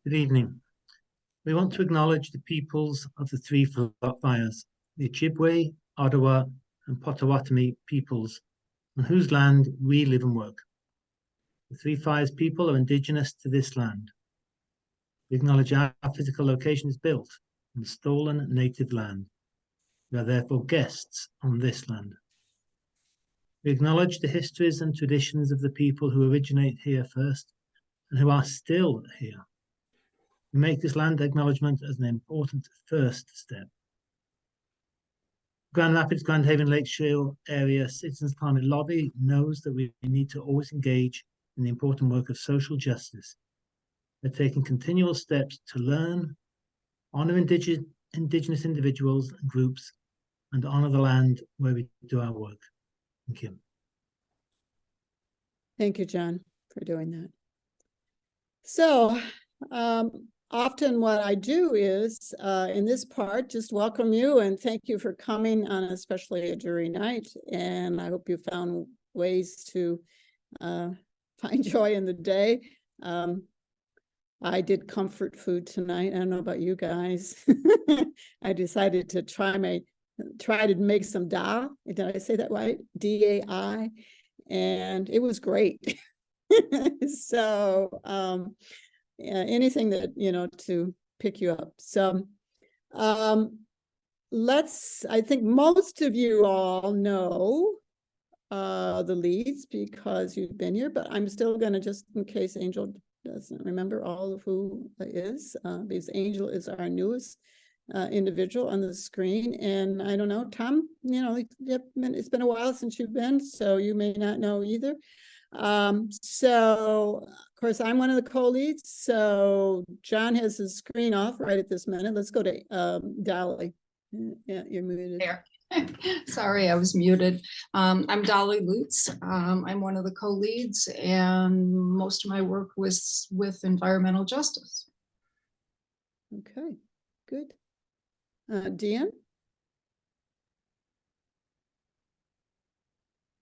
Good evening. We want to acknowledge the peoples of the three fires, the Ojibwe, Ottawa, and Potawatomi peoples, on whose land we live and work. The Three Fires people are indigenous to this land. We acknowledge our physical location is built on stolen native land. We are therefore guests on this land. We acknowledge the histories and traditions of the people who originate here first and who are still here. We make this land acknowledgement as an important first step. Grand Rapids, Grand Haven, Lake Shore area Citizens Climate Lobby knows that we need to always engage in the important work of social justice. We're taking continual steps to learn, honour Indigenous individuals and groups, and honour the land where we do our work. Thank you. Thank you, John, for doing that. So, often what I do is, in this part, just welcome you and thank you for coming on especially a jury night. And I hope you found ways to find joy in the day. I did comfort food tonight. I don't know about you guys. I decided to try to make some dal. Did I say that right? D-A-I. And it was great. So, anything that, to pick you up. So, I think most of you all know the leads because you've been here, but I'm still going to, just in case Angel doesn't remember all of who is, because Angel is our newest individual on the screen. And I don't know, Tom, it's been a while since you've been, so you may not know either. So of course I'm one of the co-leads, so John has his screen off right at this minute. Let's go to Dolly. Yeah, you're muted there. Sorry, I was muted. I'm Dolly Lutz. I'm one of the co-leads, and most of my work was with environmental justice. Okay, good. Deanne?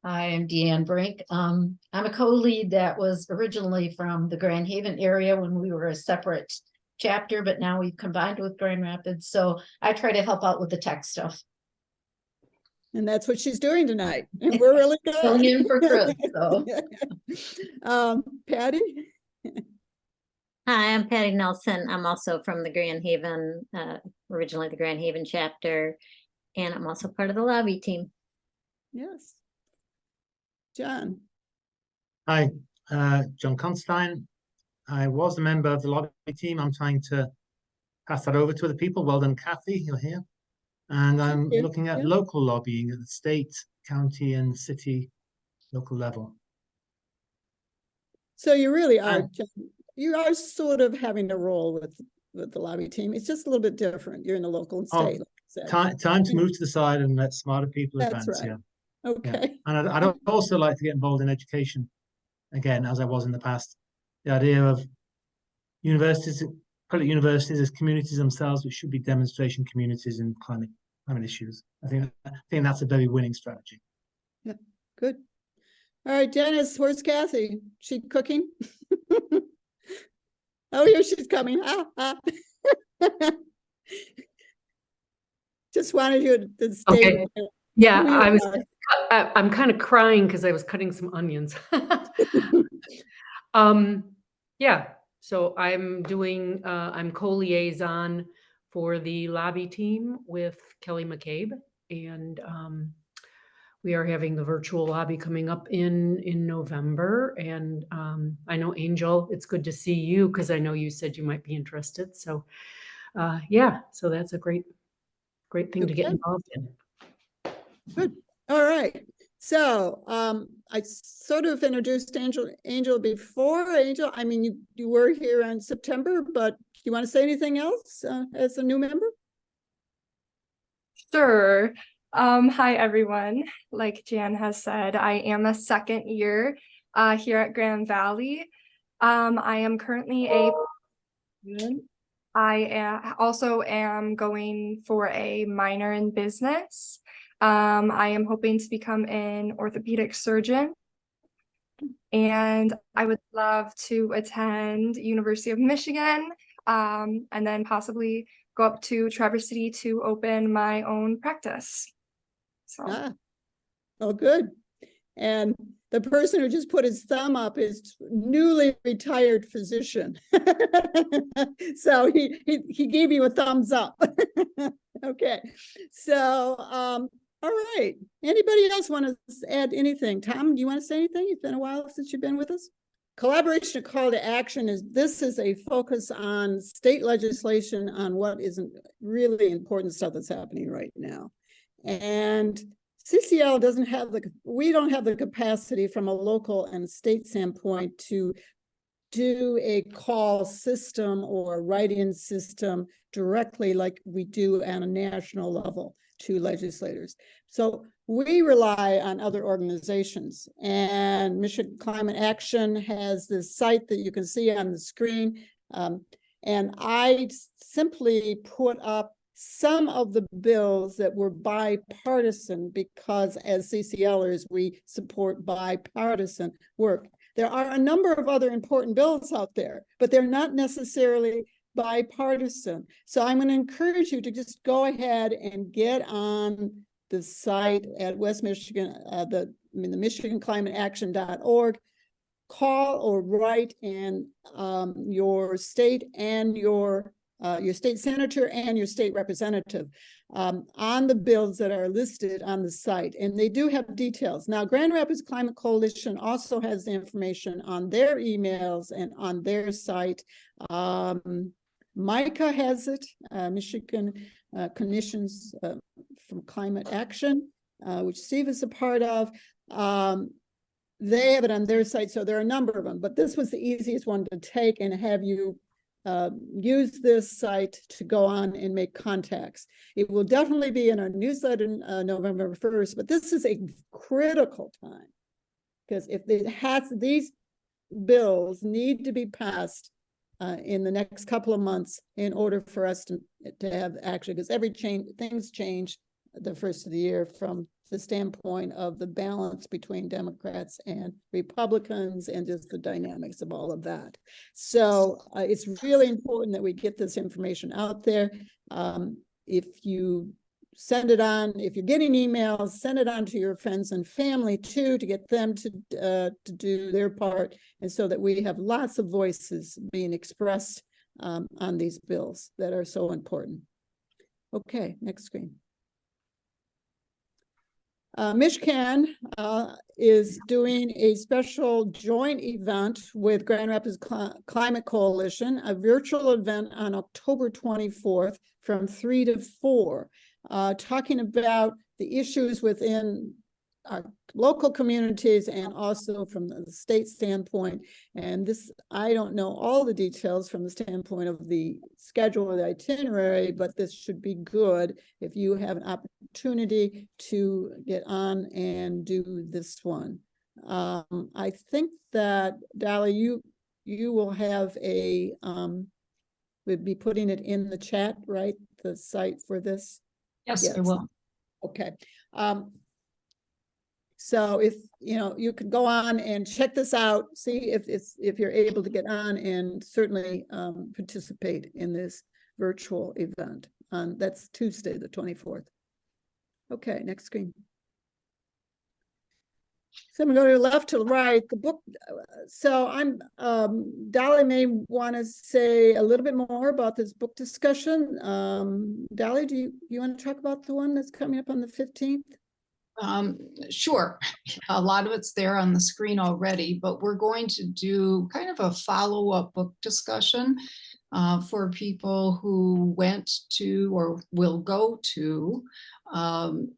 Hi, I'm Deanne Brink. I'm a co-lead that was originally from the Grand Haven area when we were a separate chapter, but now we've combined with Grand Rapids. So I try to help out with the tech stuff. And that's what she's doing tonight. And we're really good. Filling in for Chris. So. Patty? Hi, I'm Patty Nelson. I'm also from the Grand Haven, originally the Grand Haven chapter, and I'm also part of the lobby team. Yes. John. Hi, John Constein. I was a member of the lobby team. I'm trying to pass that over to other people. Well done, Kathy, you're here. And I'm looking at local lobbying at the state, county, and city local level. So you really are, you are sort of having a role with the lobby team. It's just a little bit different. You're in the local and state. Time to move to the side and let smarter people advance. That's right. Yeah. Okay. Yeah. And I'd also like to get involved in education again, as I was in the past. The idea of universities, public universities as communities themselves, which should be demonstration communities in climate issues. I think that's a very winning strategy. Yeah, good. All right, Dennis, where's Kathy? She cooking? Oh, here she's coming. Just wanted you to stay. Okay. Yeah, I'm kind of crying because I was cutting some onions. Yeah, so I'm co-liaison for the lobby team with Kelly McCabe, and we are having the virtual lobby coming up in November. And I know, Angel, it's good to see you because I know you said you might be interested. So yeah, so that's a great thing to get involved in. Good. All right. So I sort of introduced Angel before. Angel, I mean, you were here in September, but do you want to say anything else as a new member? Sure. Hi, everyone. Like Jan has said, I am a second year here at Grand Valley. I am currently a student. I also am going for a minor in business. I am hoping to become an orthopedic surgeon. And I would love to attend University of Michigan and then possibly go up to Traverse City to open my own practice. So Ah, oh, good. And the person who just put his thumb up is newly retired physician. So he gave you a thumbs up. Okay. So, all right. Anybody else want to add anything? Tom, do you want to say anything? It's been a while since you've been with us. Collaboration, a call to action this is a focus on state legislation on what isn't really important stuff that's happening right now. And CCL doesn't have we don't have the capacity from a local and state standpoint to do a call system or write-in system directly like we do at a national level to legislators. So we rely on other organizations, and Michigan Climate Action has this site that you can see on the screen. And I simply put up some of the bills that were bipartisan because as CCLers, we support bipartisan work. There are a number of other important bills out there, but they're not necessarily bipartisan. So I'm going to encourage you to just go ahead and get on the site at West Michigan, the michiganclimateaction.org, call or write in your state and your state senator and your state representative on the bills that are listed on the site. And they do have details. Now, Grand Rapids Climate Coalition also has the information on their emails and on their site. MICA has it, Michigan Commissions from Climate Action, which Steve is a part of. They have it on their site, so there are a number of them, but this was the easiest one to take and have you use this site to go on and make contacts. It will definitely be in our newsletter November 1st, but this is a critical time because if it has, these bills need to be passed in the next couple of months in order for us to have action, because things change the first of the year from the standpoint of the balance between Democrats and Republicans and just the dynamics of all of that. So it's really important that we get this information out there. If you send it on, if you're getting emails, send it on to your friends and family too, to get them to do their part, and so that we have lots of voices being expressed on these bills that are so important. Okay, next screen. Michigan is doing a special joint event with Grand Rapids Climate Coalition, a virtual event on October 24th from 3 to 4, talking about the issues within our local communities and also from the state standpoint. And this, I don't know all the details from the standpoint of the schedule or the itinerary, but this should be good if you have an opportunity to get on and do this one. I think that, Dolly, you will have a, we'll be putting it in the chat, right? The site for this? Yes, I will. Okay. So if you could go on and check this out, see if you're able to get on and certainly participate in this virtual event. That's Tuesday, the 24th. Okay, next screen. So I'm going to go to left to right. The book. So Dolly may want to say a little bit more about this book discussion. Dolly, do you want to talk about the one that's coming up on the 15th? Sure. A lot of it's there on the screen already, but we're going to do kind of a follow-up book discussion for people who went to or will go to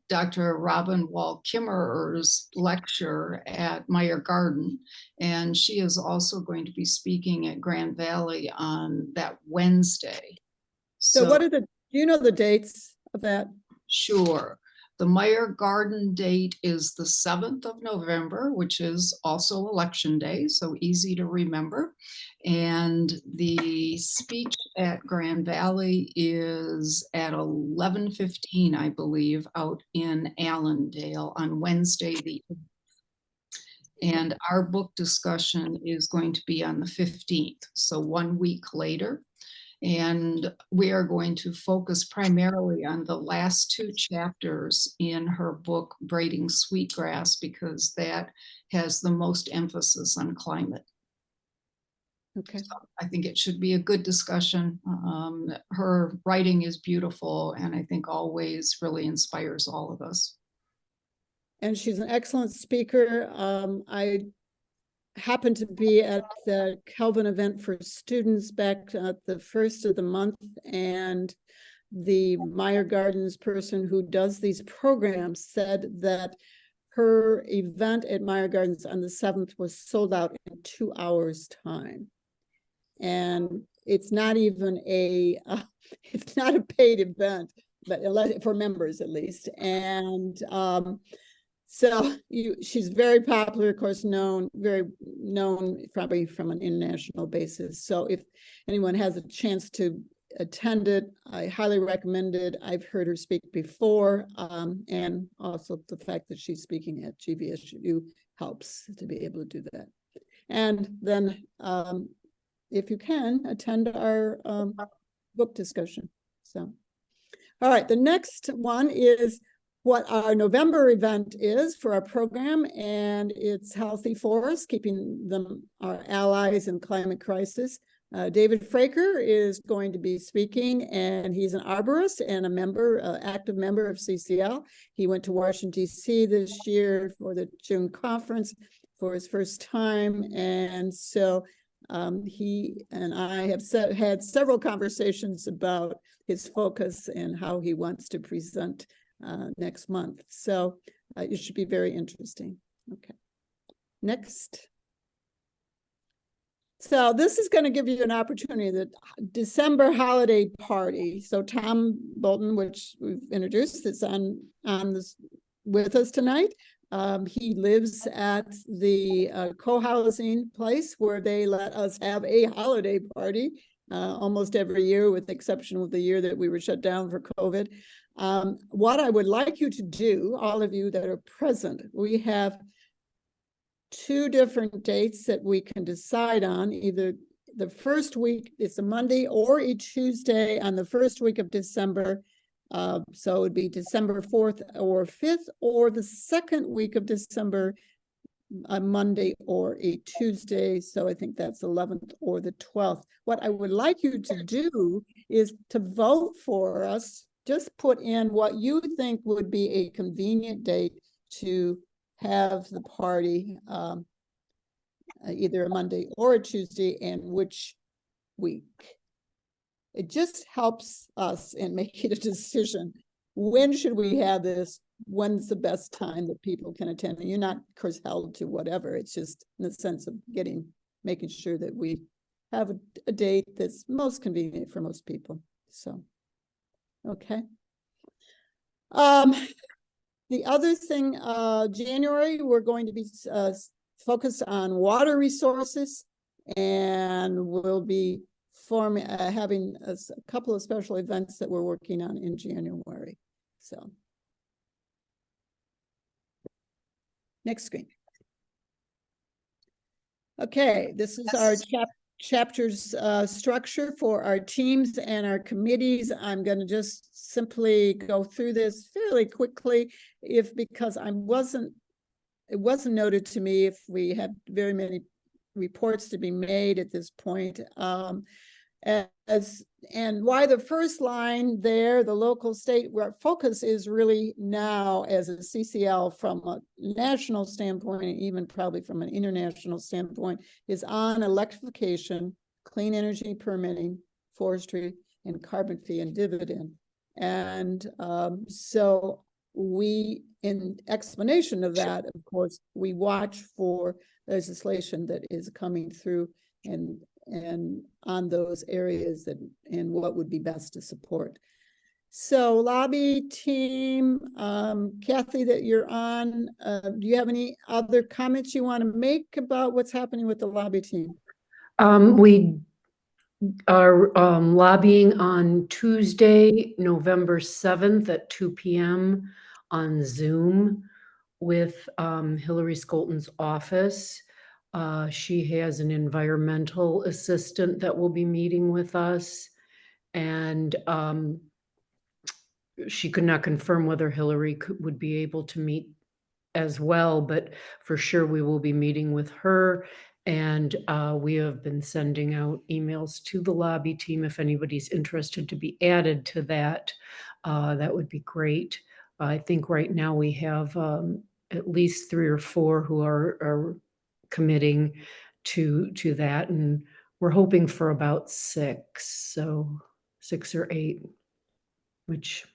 Dr. Robin Wall-Kimmerer's lecture at Meyer Garden. And she is also going to be speaking at Grand Valley on that Wednesday. So what are do you know the dates of that? Sure. The Meyer Garden date is the 7th of November, which is also election day, so easy to remember. And the speech at Grand Valley is at 11:15, I believe, out in Allendale on Wednesday the 8th. And our book discussion is going to be on the 15th, so 1 week later. And we are going to focus primarily on the last 2 chapters in her book, Braiding Sweetgrass, because that has the most emphasis on climate. Okay. So I think it should be a good discussion. Her writing is beautiful, and I think always really inspires all of us. And she's an excellent speaker. I happened to be at the Kelvin event for students back at the first of the month, and the Meyer Gardens person who does these programs said that her event at Meyer Gardens on the 7th was sold out in 2 hours time. And it's not even a, it's not a paid event, but for members at least. And so she's very popular, of course, very known probably from an international basis. So if anyone has a chance to attend it, I highly recommend it. I've heard her speak before, and also the fact that she's speaking at GVSU helps to be able to do that. And then if you can, attend our book discussion. So, all right, the next one is what our November event is for our program, and it's Healthy Forests, keeping them our allies in climate crisis. David Fraker is going to be speaking, and he's an arborist and a member, active member of CCL. He went to Washington, D.C. this year for the June conference for his first time, and so he and I have had several conversations about his focus and how he wants to present next month. So it should be very interesting. Okay. Next. So this is going to give you an opportunity, the December holiday party. So Tom Bolton, which we've introduced, is on this with us tonight. He lives at the co-housing place where they let us have a holiday party almost every year, with the exception of the year that we were shut down for COVID. What I would like you to do, all of you that are present, we have 2 different dates that we can decide on. Either the first week, it's a Monday, or a Tuesday on the first week of December. So it would be December 4th or 5th, or the second week of December, a Monday or a Tuesday. So I think that's 11th or the 12th. What I would like you to do is to vote for us. Just put in what you think would be a convenient date to have the party, either a Monday or a Tuesday, and which week. It just helps us in making a decision. When should we have this? When's the best time that people can attend? And you're not, of course, held to whatever. It's just in the sense of making sure that we have a date that's most convenient for most people. So, okay. The other thing, January, we're going to be focused on water resources, and we'll be having a couple of special events that we're working on in January. So, next screen. Okay, this is our chapters structure for our teams and our committees. I'm going to just simply go through this fairly quickly, because it wasn't noted to me if we had very many reports to be made at this point. And why the first line there, the local state, where focus is really now as a CCL from a national standpoint, and even probably from an international standpoint, is on electrification, clean energy permitting, forestry, and carbon fee and dividend. And so we, in explanation of that, of course, we watch for legislation that is coming through and on those areas and what would be best to support. So lobby team, Kathy, that you're on, do you have any other comments you want to make about what's happening with the lobby team? We are lobbying on Tuesday, November 7th at 2 p.m. on Zoom with Hillary Skolton's office. She has an environmental assistant that will be meeting with us, and she could not confirm whether Hillary would be able to meet as well, but for sure we will be meeting with her. And we have been sending out emails to the lobby team. If anybody's interested to be added to that, that would be great. I think right now we have at least 3 or 4 who are committing to that, and we're hoping for about 6, so 6 or 8, which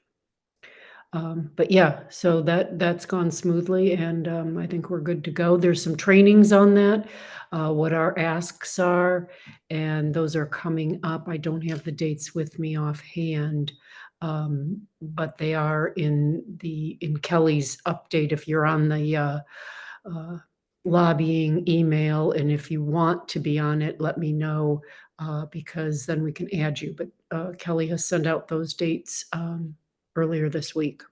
but yeah, so that's gone smoothly, and I think we're good to go. There's some trainings on that, what our asks are, and those are coming up. I don't have the dates with me offhand, but they are in Kelly's update. If you're on the lobbying email, and if you want to be on it, let me know, because then we can add you. But Kelly has sent out those dates earlier this week.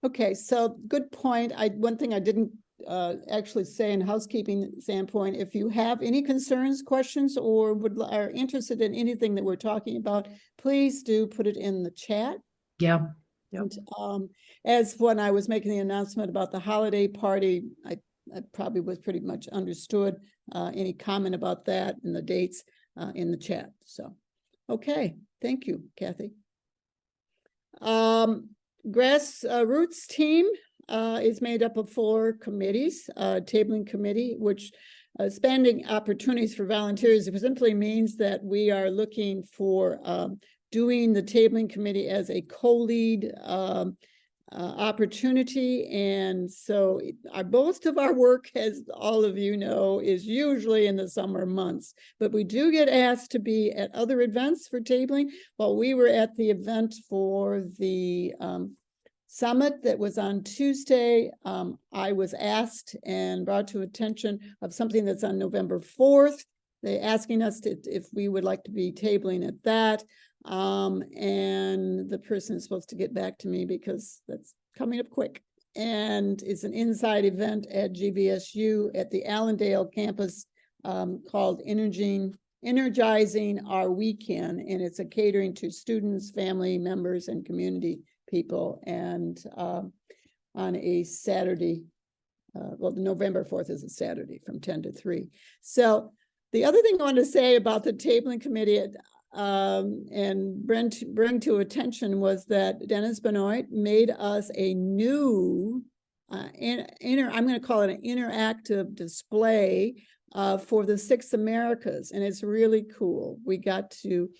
Okay, so good point. One thing I didn't actually say in housekeeping standpoint, if you have any concerns, questions, or are interested in anything that we're talking about, please do put it in the chat. Yeah. Yep. And, as when I was making the announcement about the holiday party, I probably was pretty much understood any comment about that and the dates in the chat. So, okay, thank you, Kathy. Grassroots team is made up of 4 committees, tabling committee, which expanding opportunities for volunteers. It simply means that we are looking for doing the tabling committee as a co-lead opportunity. And so most of our work, as all of you know, is usually in the summer months, but we do get asked to be at other events for tabling. While we were at the event for the summit that was on Tuesday, I was asked and brought to attention of something that's on November 4th. They're asking us if we would like to be tabling at that. And the person is supposed to get back to me because that's coming up quick. And it's an inside event at GVSU at the Allendale campus called Energizing Our Weekend. And it's a catering to students, family members, and community people. And on a Saturday, well, November 4th is a Saturday from 10 to 3. So the other thing I wanted to say about the tabling committee and bring to attention was that Dennis Benoit made us a new I'm going to call it an interactive display for the 6 Americas, and it's really cool. We got to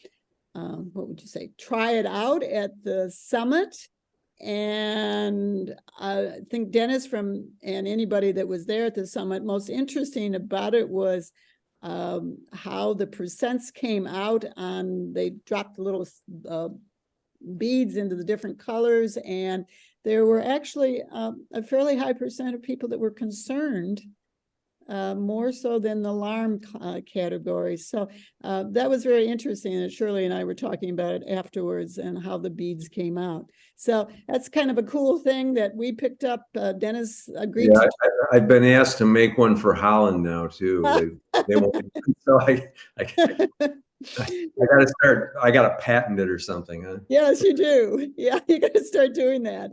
what would you say, try it out at the summit. And I think Dennis and anybody that was there at the summit, most interesting about it was how the percents came out on, they dropped the little beads into the different colors, and there were actually a fairly high percent of people that were concerned, more so than the alarm category. So that was very interesting, and Shirley and I were talking about it afterwards and how the beads came out. So that's kind of a cool thing that we picked up. Dennis agreed to. I've been asked to make one for Holland now too. They won't, so I gotta start. I gotta patent it or something, huh? Yes, you do. Yeah, you got to start doing that.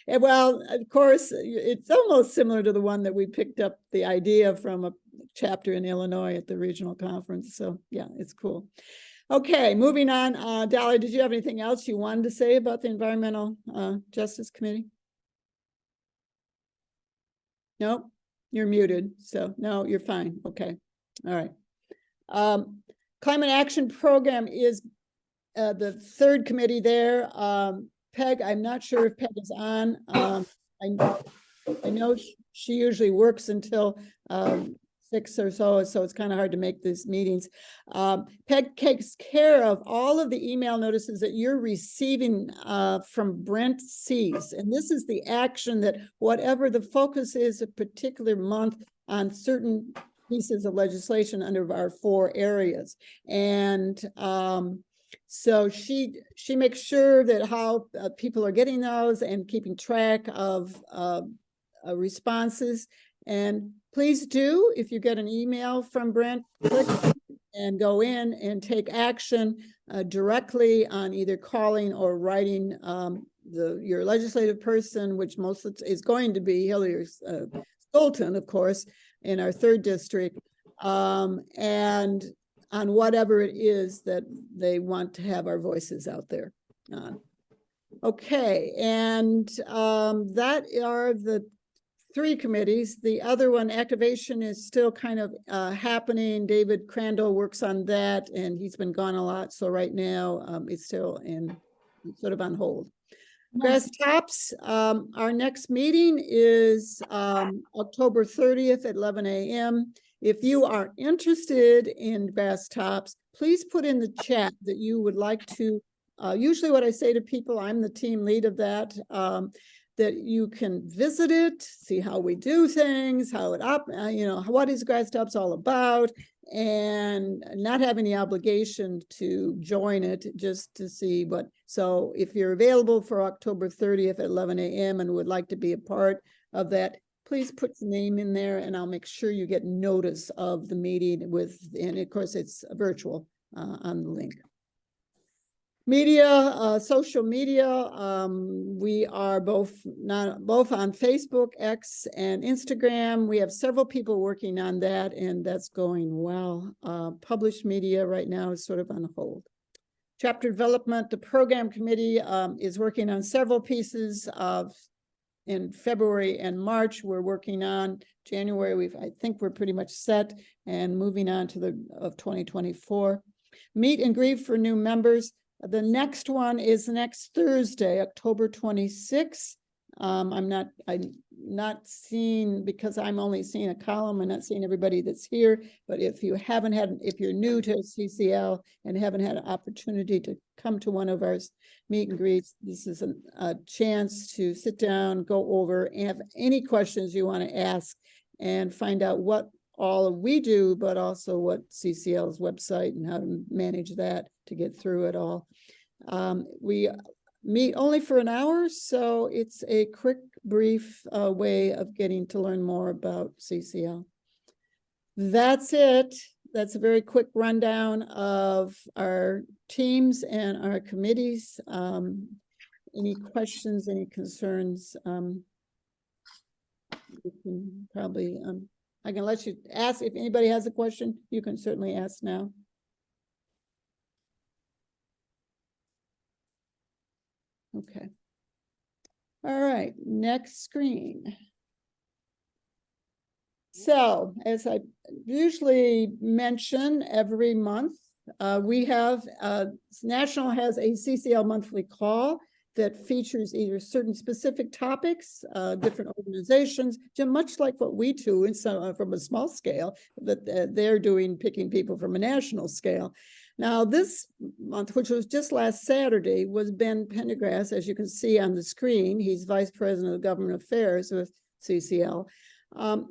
And well, of course, it's almost similar to the one that we picked up the idea from a chapter in Illinois at the regional conference. So yeah, it's cool. Okay, moving on. Dolly, did you have anything else you wanted to say about the Environmental Justice Committee? Nope, you're muted. So no, you're fine. Okay, all right. Climate Action Program is the 3rd committee there. Peg, I'm not sure if Peg is on. I know she usually works until 6 or so it's kind of hard to make these meetings. Peg takes care of all of the email notices that you're receiving from Brent Sees. And this is the action that whatever the focus is a particular month on certain pieces of legislation under our 4 areas. And so she makes sure that how people are getting those and keeping track of responses. And please do, if you get an email from Brent, click and go in and take action directly on either calling or writing your legislative person, which most of is going to be Hillier Stolten, of course, in our 3rd district, and on whatever it is that they want to have our voices out there on. Okay, and that are the 3 committees. The other one, activation, is still kind of happening. David Crandall works on that, and he's been gone a lot. So right now, it's still sort of on hold. Grass Tops, our next meeting is October 30th at 11 a.m. If you are interested in Grass Tops, please put in the chat that you would like to, usually what I say to people, I'm the team lead of that, that you can visit it, see how we do things, how it what is Grass Tops all about, and not have any obligation to join it, just to see what. So if you're available for October 30th at 11 a.m. and would like to be a part of that, please put your name in there, and I'll make sure you get notice of the meeting and of course it's virtual on the link. Media, social media, we are both on Facebook, X, and Instagram. We have several people working on that, and that's going well. Published media right now is sort of on hold. Chapter development, the program committee is working on several pieces in February and March. We're working on January. I think we're pretty much set and moving on to of 2024. Meet and greet for new members. The next one is next Thursday, October 26th. I'm not seeing, because I'm only seeing a column, I'm not seeing everybody that's here, but if you're new to CCL and haven't had an opportunity to come to one of our meet and greets, this is a chance to sit down, go over, and have any questions you want to ask and find out what all we do, but also what CCL's website and how to manage that to get through it all. We meet only for an hour, so it's a quick, brief way of getting to learn more about CCL. That's it. That's a very quick rundown of our teams and our committees. Any questions, any concerns? You can probably, I can let you ask. If anybody has a question, you can certainly ask now. Okay. All right, next screen. So, as I usually mention every month, we have, National has a CCL monthly call that features either certain specific topics, different organizations, much like what we do in from a small scale, that they're doing, picking people from a national scale. Now, this month, which was just last Saturday, was Ben Pendergrass, as you can see on the screen. He's Vice President of Government Affairs with CCL.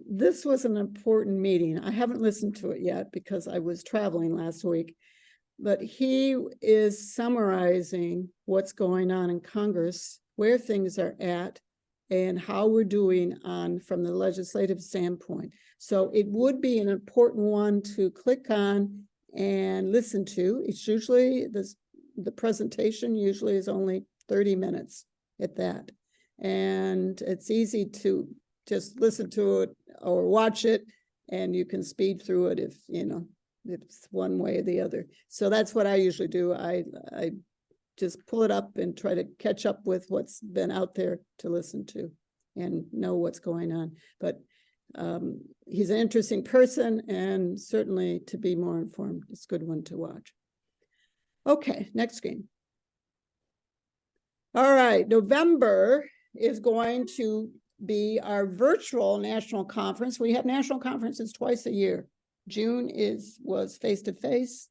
This was an important meeting. I haven't listened to it yet because I was traveling last week, but he is summarizing what's going on in Congress, where things are at, and how we're doing from the legislative standpoint. So it would be an important one to click on and listen to. It's usually, the presentation usually is only 30 minutes at that. And it's easy to just listen to it or watch it, and you can speed through it if it's one way or the other. So that's what I usually do. I just pull it up and try to catch up with what's been out there to listen to and know what's going on. But he's an interesting person, and certainly to be more informed, it's a good one to watch. Okay, next screen. All right, November is going to be our virtual national conference. We have national conferences twice a year. June was face-to-face,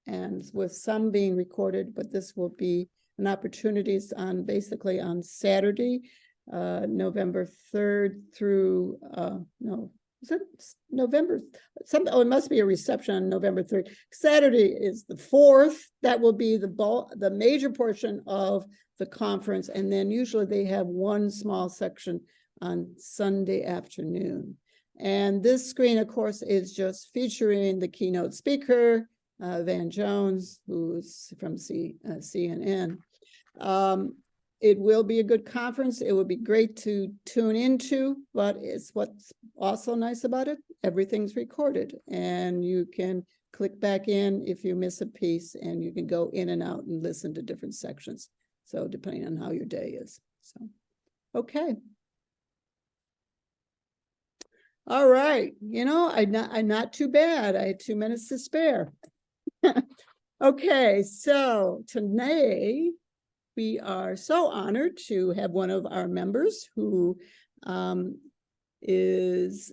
and with some being recorded, but this will be an opportunity basically on Saturday, November 3rd through, no, is it November? It must be a reception on November 3rd. Saturday is the 4th. That will be the major portion of the conference. And then usually they have one small section on Sunday afternoon. And this screen, of course, is just featuring the keynote speaker, Van Jones, who's from CNN. It will be a good conference. It would be great to tune into, but it's what's also nice about it. Everything's recorded and you can click back in if you miss a piece, and you can go in and out and listen to different sections. So depending on how your day is. So, okay. All right. You know, I'm not too bad. I had 2 minutes to spare. Okay. So today we are so honored to have one of our members who has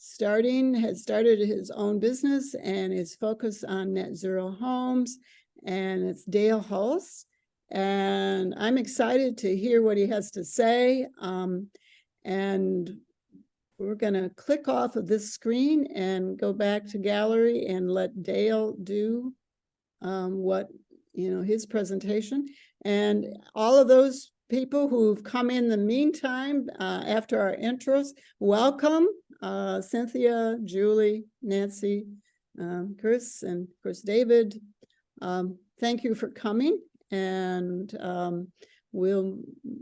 started his own business and is focused on net zero homes, and it's Dale Hulst. And I'm excited to hear what he has to say. And we're going to click off of this screen and go back to gallery and let Dale do his presentation. And all of those people who've come in the meantime, after our intros, welcome. Cynthia, Julie, Nancy, Chris, and of course, David. Thank you for coming. And we'll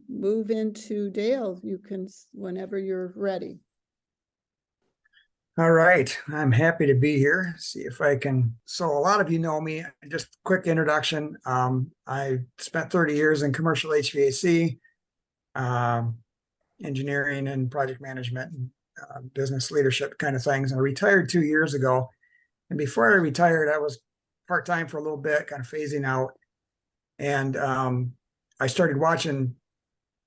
move into Dale. You can, whenever you're ready. All right, I'm happy to be here. See if I can. So a lot of you know me. Just a quick introduction. I spent 30 years in commercial HVAC, engineering and project management, and business leadership kind of things. And I retired 2 years ago. And before I retired, I was part-time for a little bit, kind of phasing out. And I started watching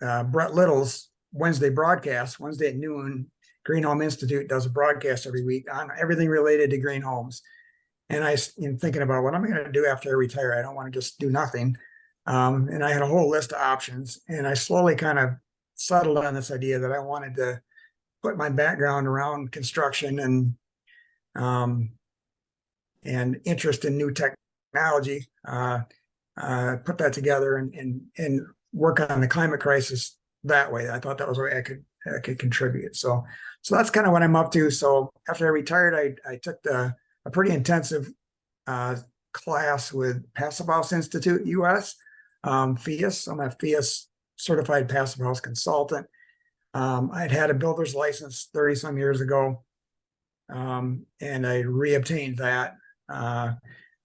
Brett Little's Wednesday broadcast, Wednesday at noon. Green Home Institute does a broadcast every week on everything related to green homes. And I was thinking about what I'm going to do after I retire. I don't want to just do nothing. And I had a whole list of options. And I slowly kind of settled on this idea that I wanted to put my background around construction and interest in new technology, put that together and work on the climate crisis that way. I thought that was a way I could contribute. So that's kind of what I'm up to. So after I retired, I took a pretty intensive class with Passive House Institute US, FIAS. I'm a FIAS certified passive house consultant. I'd had a builder's license 30 some years ago, and I reobtained that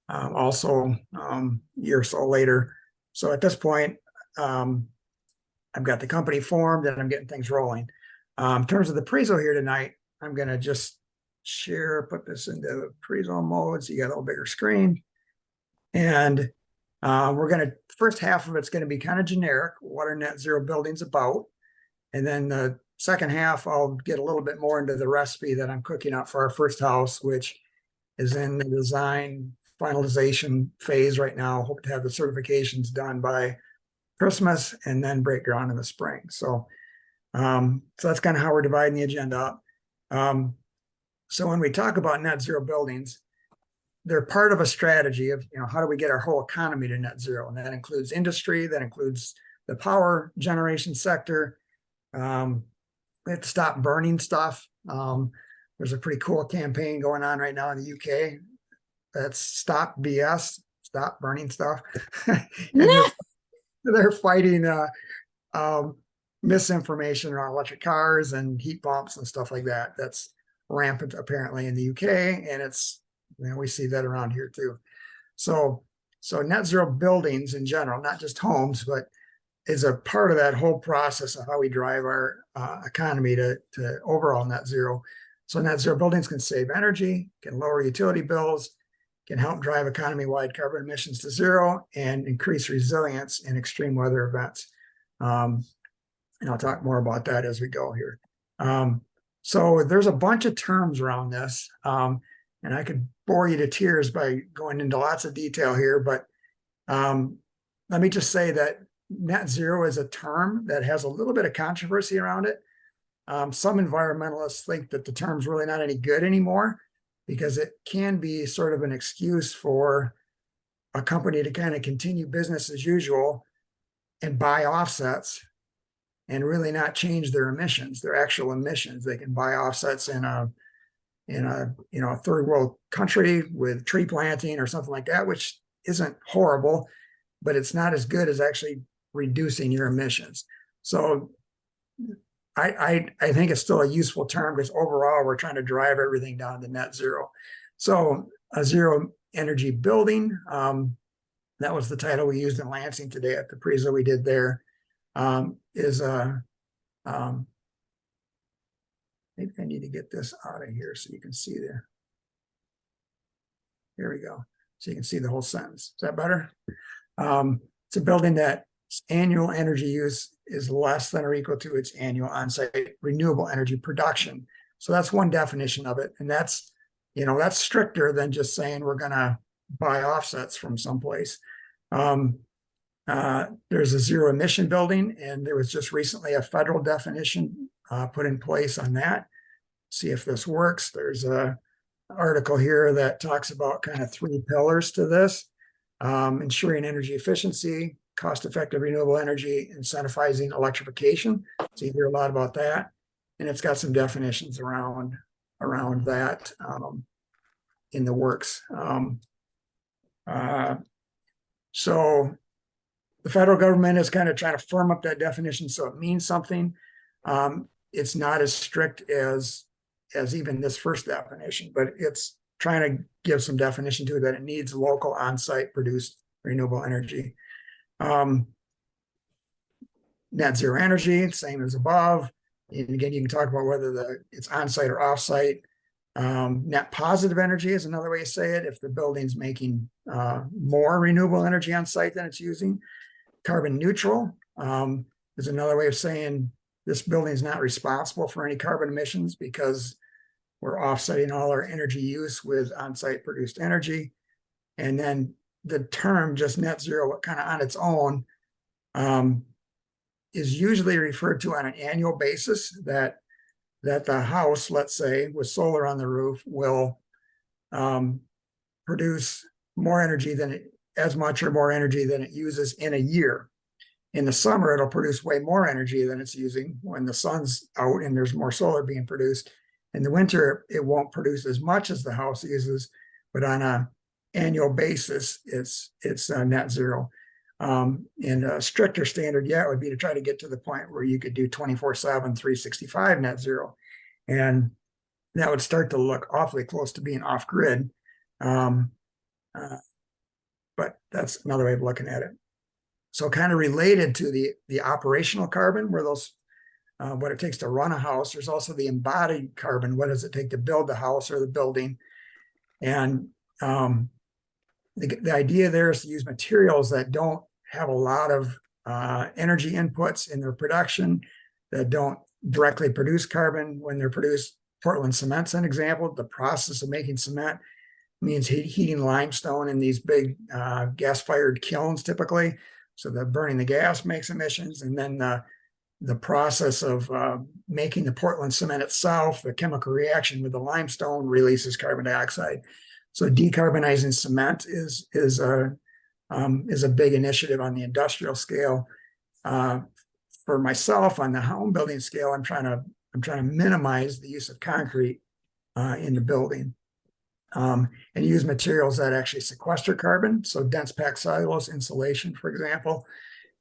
also a year or so later. So at this point, I've got the company formed and I'm getting things rolling. In terms of the prezo here tonight, I'm going to just put this into prezo mode so you got a little bigger screen. And first half of it's going to be kind of generic. What are net zero buildings about? And then the second half, I'll get a little bit more into the recipe that I'm cooking up for our first house, which is in the design finalization phase right now. Hope to have the certifications done by Christmas and then break ground in the spring. So that's kind of how we're dividing the agenda up. So when we talk about net zero buildings, they're part of a strategy of, how do we get our whole economy to net zero? And that includes industry, that includes the power generation sector. We have to stop burning stuff. There's a pretty cool campaign going on right now in the UK. That's Stop BS, Stop Burning Stuff. They're fighting misinformation around electric cars and heat pumps and stuff like that. That's rampant apparently in the UK, and it's we see that around here too. So net zero buildings in general, not just homes, but is a part of that whole process of how we drive our economy to overall net zero. So net zero buildings can save energy, can lower utility bills, can help drive economy-wide carbon emissions to zero, and increase resilience in extreme weather events. And I'll talk more about that as we go here. So there's a bunch of terms around this, and I could bore you to tears by going into lots of detail here, but let me just say that net zero is a term that has a little bit of controversy around it. Some environmentalists think that the term's really not any good anymore because it can be sort of an excuse for a company to kind of continue business as usual and buy offsets and really not change their emissions, their actual emissions. They can buy offsets in a third world country with tree planting or something like that, which isn't horrible, but it's not as good as actually reducing your emissions. So I think it's still a useful term, because overall we're trying to drive everything down to net zero. So a zero energy building, that was the title we used in Lansing today at the Prezo we did there, is a, maybe I need to get this out of here so you can see there. Here we go. So you can see the whole sentence. Is that better? It's a building that annual energy use is less than or equal to its annual on-site renewable energy production. So that's one definition of it. And that's, that's stricter than just saying we're going to buy offsets from someplace. There's a zero emission building, and there was just recently a federal definition put in place on that. See if this works. There's a article here that talks about kind of 3 pillars to this: ensuring energy efficiency, cost-effective renewable energy, incentivizing electrification. So you hear a lot about that, and it's got some definitions around that in the works. So the federal government is kind of trying to firm up that definition so it means something. It's not as strict as even this first definition, but it's trying to give some definition to it, that it needs local on-site produced renewable energy. Net zero energy, same as above. And again, you can talk about whether it's on-site or off-site. Net positive energy is another way to say it, if the building's making more renewable energy on site than it's using. Carbon neutral is another way of saying this building is not responsible for any carbon emissions, because we're offsetting all our energy use with on-site produced energy. And then the term just net zero kind of on its own is usually referred to on an annual basis, that the house, let's say, with solar on the roof, will produce more energy as much or more energy than it uses in a year. In the summer, it'll produce way more energy than it's using when the sun's out and there's more solar being produced. In the winter, it won't produce as much as the house uses, but on an annual basis, it's net zero. And a stricter standard yet would be to try to get to the point where you could do 24/7, 365 net zero. And that would start to look awfully close to being off grid. But that's another way of looking at it. So kind of related to the operational carbon, where those, what it takes to run a house, there's also the embodied carbon. What does it take to build the house or the building? And the idea there is to use materials that don't have a lot of energy inputs in their production, that don't directly produce carbon when they're produced. Portland cement's an example. The process of making cement means heating limestone in these big gas-fired kilns typically. So that burning the gas makes emissions, and then the process of making the Portland cement itself, the chemical reaction with the limestone, releases carbon dioxide. So decarbonizing cement is a big initiative on the industrial scale. For myself, on the home building scale, I'm trying to minimize the use of concrete in the building, and use materials that actually sequester carbon. So dense packed cellulose insulation, for example,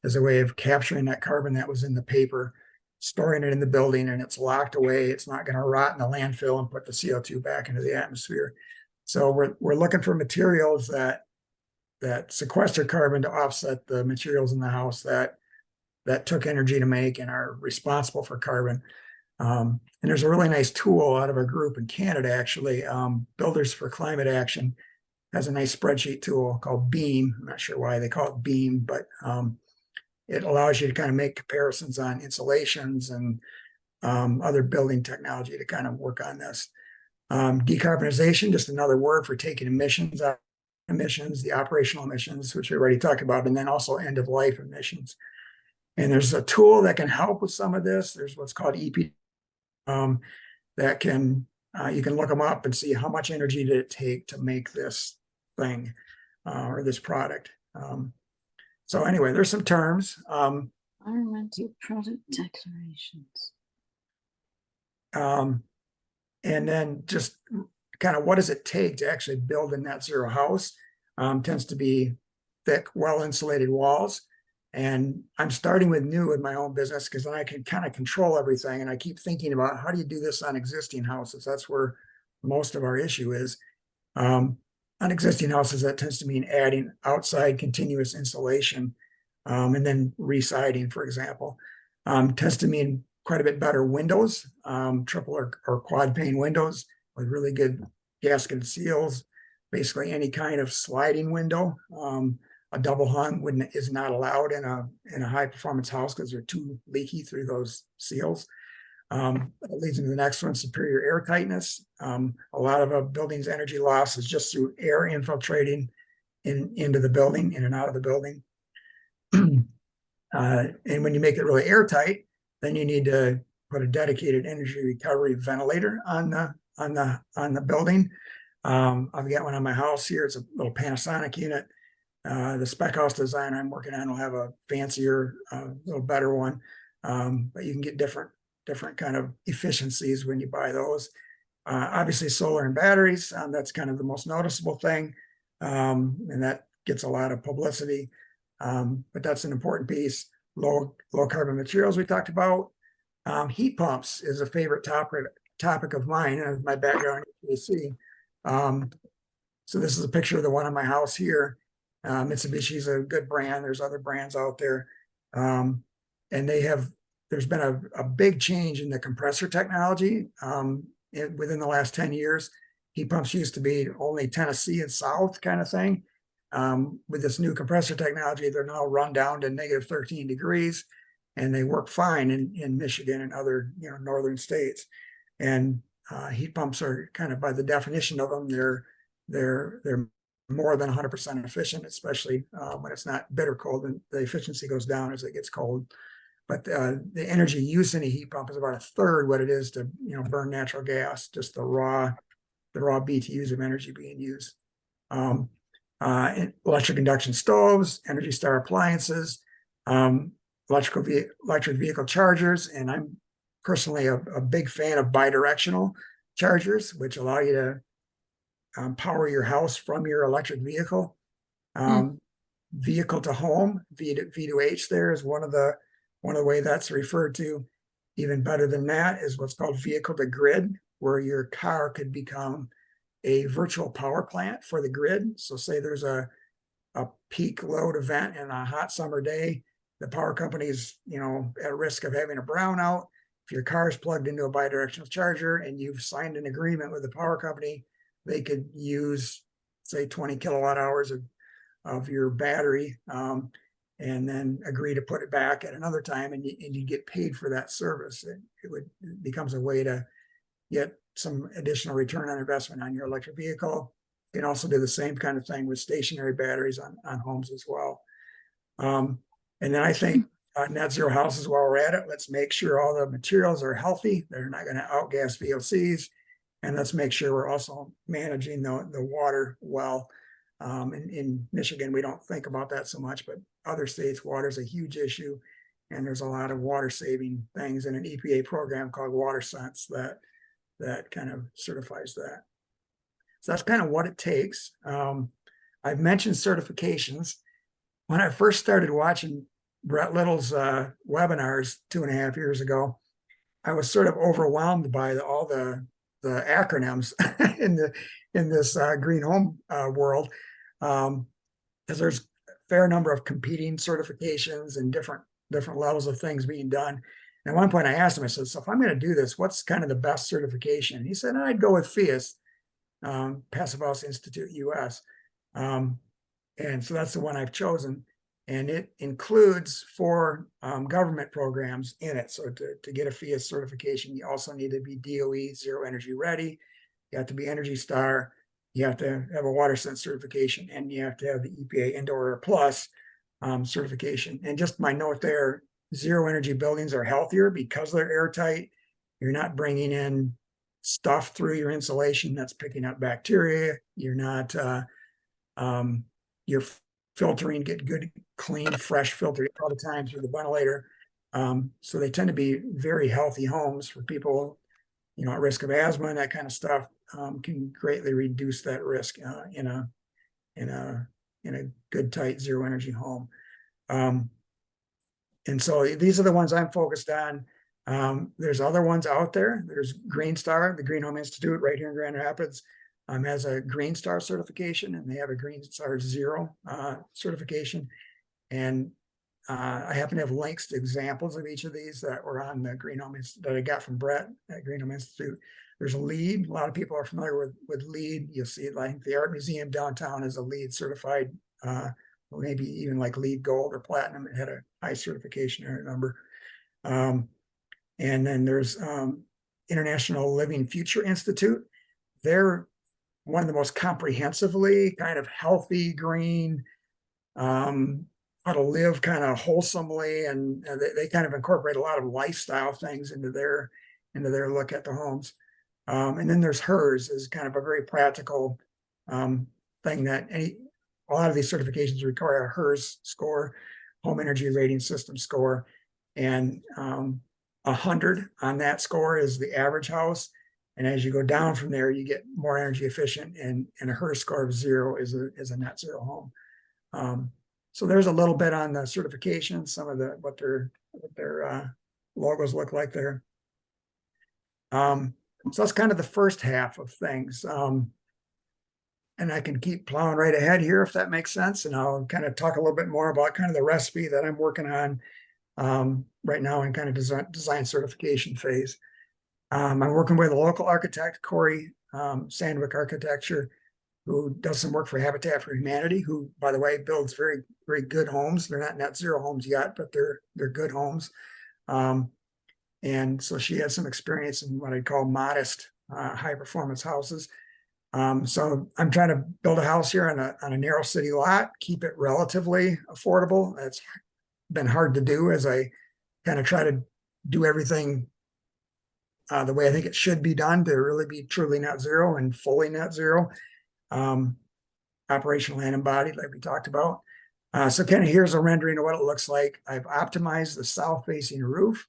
is a way of capturing that carbon that was in the paper, storing it in the building, and it's locked away. It's not going to rot in the landfill and put the CO2 back into the atmosphere. So we're looking for materials that sequester carbon to offset the materials in the house that took energy to make and are responsible for carbon. And there's a really nice tool out of a group in Canada, actually, Builders for Climate Action, has a nice spreadsheet tool called Beam. I'm not sure why they call it Beam, but it allows you to kind of make comparisons on insulations and other building technology to kind of work on this. Decarbonization, just another word for taking emissions out, the operational emissions, which we already talked about, and then also end of life emissions. And there's a tool that can help with some of this. There's what's called EP, that can, you can look them up and see how much energy did it take to make this thing or this product. So anyway, there's some terms. Environmental product declarations. And then just kind of what does it take to actually build a net zero house? Tends to be thick, well insulated walls. And I'm starting with new in my own business because then I can kind of control everything. And I keep thinking about how do you do this on existing houses? That's where most of our issue is. On existing houses, that tends to mean adding outside continuous insulation, and then re-siding, for example. Tends to mean quite a bit better windows, triple or quad pane windows with really good gasketed seals. Basically any kind of sliding window. A double hung is not allowed in a high performance house because they're too leaky through those seals. That leads into the next one, superior air tightness. A lot of a building's energy loss is just through air infiltrating into the building, in and out of the building. And when you make it really airtight, then you need to put a dedicated energy recovery ventilator on the building. I've got one on my house here. It's a little Panasonic unit. The spec house design I'm working on will have a fancier, little better one. But you can get different kind of efficiencies when you buy those. Obviously solar and batteries, that's kind of the most noticeable thing. And that gets a lot of publicity. But that's an important piece. Low carbon materials we talked about. Heat pumps is a favorite topic of mine, my background in AC. So this is a picture of the one in my house here. Mitsubishi is a good brand. There's other brands out there. And there's been a big change in the compressor technology within the last 10 years. Heat pumps used to be only Tennessee and South kind of thing. With this new compressor technology, they're now run down to negative 13 degrees and they work fine in Michigan and other northern states. And heat pumps are kind of, by the definition of them, they're more than 100% efficient, especially when it's not bitter cold, and the efficiency goes down as it gets cold. But the energy use in a heat pump is about a third what it is to burn natural gas, just the raw BTUs of energy being used. Electric induction stoves, Energy Star appliances, electric vehicle chargers, and I'm personally a big fan of bidirectional chargers, which allow you to power your house from your electric vehicle. Vehicle to home, V2H there is one of the way that's referred to. Even better than that is what's called vehicle to grid, where your car could become a virtual power plant for the grid. So say there's a peak load event in a hot summer day, the power company is at risk of having a brownout. If your car is plugged into a bidirectional charger and you've signed an agreement with the power company, they could use, say, 20 kilowatt hours of your battery, and then agree to put it back at another time, and you get paid for that service. It becomes a way to get some additional return on investment on your electric vehicle. You can also do the same kind of thing with stationary batteries on homes as well. And then I think net zero houses, while we're at it, let's make sure all the materials are healthy. They're not going to outgas VOCs. And let's make sure we're also managing the water well. In Michigan, we don't think about that so much, but other states, water is a huge issue. And there's a lot of water saving things in an EPA program called WaterSense that kind of certifies that. So that's kind of what it takes. I've mentioned certifications. When I first started watching Brett Little's webinars 2.5 years ago, I was sort of overwhelmed by all the acronyms in this green home world, because there's a fair number of competing certifications and different levels of things being done. And at one point I asked him, I said, so if I'm going to do this, what's kind of the best certification? And he said, I'd go with FIAS, Passive House Institute US. And so that's the one I've chosen. And it includes 4 government programs in it. So to get a FIAS certification, you also need to be DOE Zero Energy Ready. You have to be Energy Star. You have to have a WaterSense certification, and you have to have the EPA Indoor Air Plus certification. And just my note there, zero energy buildings are healthier because they're airtight. You're not bringing in stuff through your insulation that's picking up bacteria. You're not, you're filtering, get good, clean, fresh filter all the time through the ventilator. So they tend to be very healthy homes for people, you know, at risk of asthma and that kind of stuff. Can greatly reduce that risk in a good, tight, zero energy home. And so these are the ones I'm focused on. There's other ones out there. There's Green Star, the Green Home Institute right here in Grand Rapids, has a Green Star certification, and they have a Green Star Zero certification. And I happen to have links to examples of each of these that were on the Green Home that I got from Brett at Green Home Institute. There's a LEED. A lot of people are familiar with LEED. You'll see it, like the Art Museum downtown is a LEED certified, maybe even like LEED Gold or Platinum. It had a high certification, I remember. And then there's International Living Future Institute. They're one of the most comprehensively kind of healthy, green, how to live kind of wholesomely, and they kind of incorporate a lot of lifestyle things into their look at the homes. And then there's HERS is kind of a very practical thing that a lot of these certifications require a HERS score, home energy rating system score, and 100 on that score is the average house. And as you go down from there, you get more energy efficient, and a HERS score of 0 is a net zero home. So there's a little bit on the certification, some of what their logos look like there. So that's kind of the first half of things. And I can keep plowing right ahead here if that makes sense. And I'll kind of talk a little bit more about kind of the recipe that I'm working on right now in kind of design certification phase. I'm working with a local architect, Corey Sandwick Architecture, who does some work for Habitat for Humanity, who, by the way, builds very, very good homes. They're not net zero homes yet, but they're good homes. And so she has some experience in what I'd call modest, high performance houses. So I'm trying to build a house here on a narrow city lot, keep it relatively affordable. That's been hard to do as I kind of try to do everything the way I think it should be done to really be truly net zero and fully net zero. Operational and embodied, like we talked about. So kind of here's a rendering of what it looks like. I've optimized the south facing roof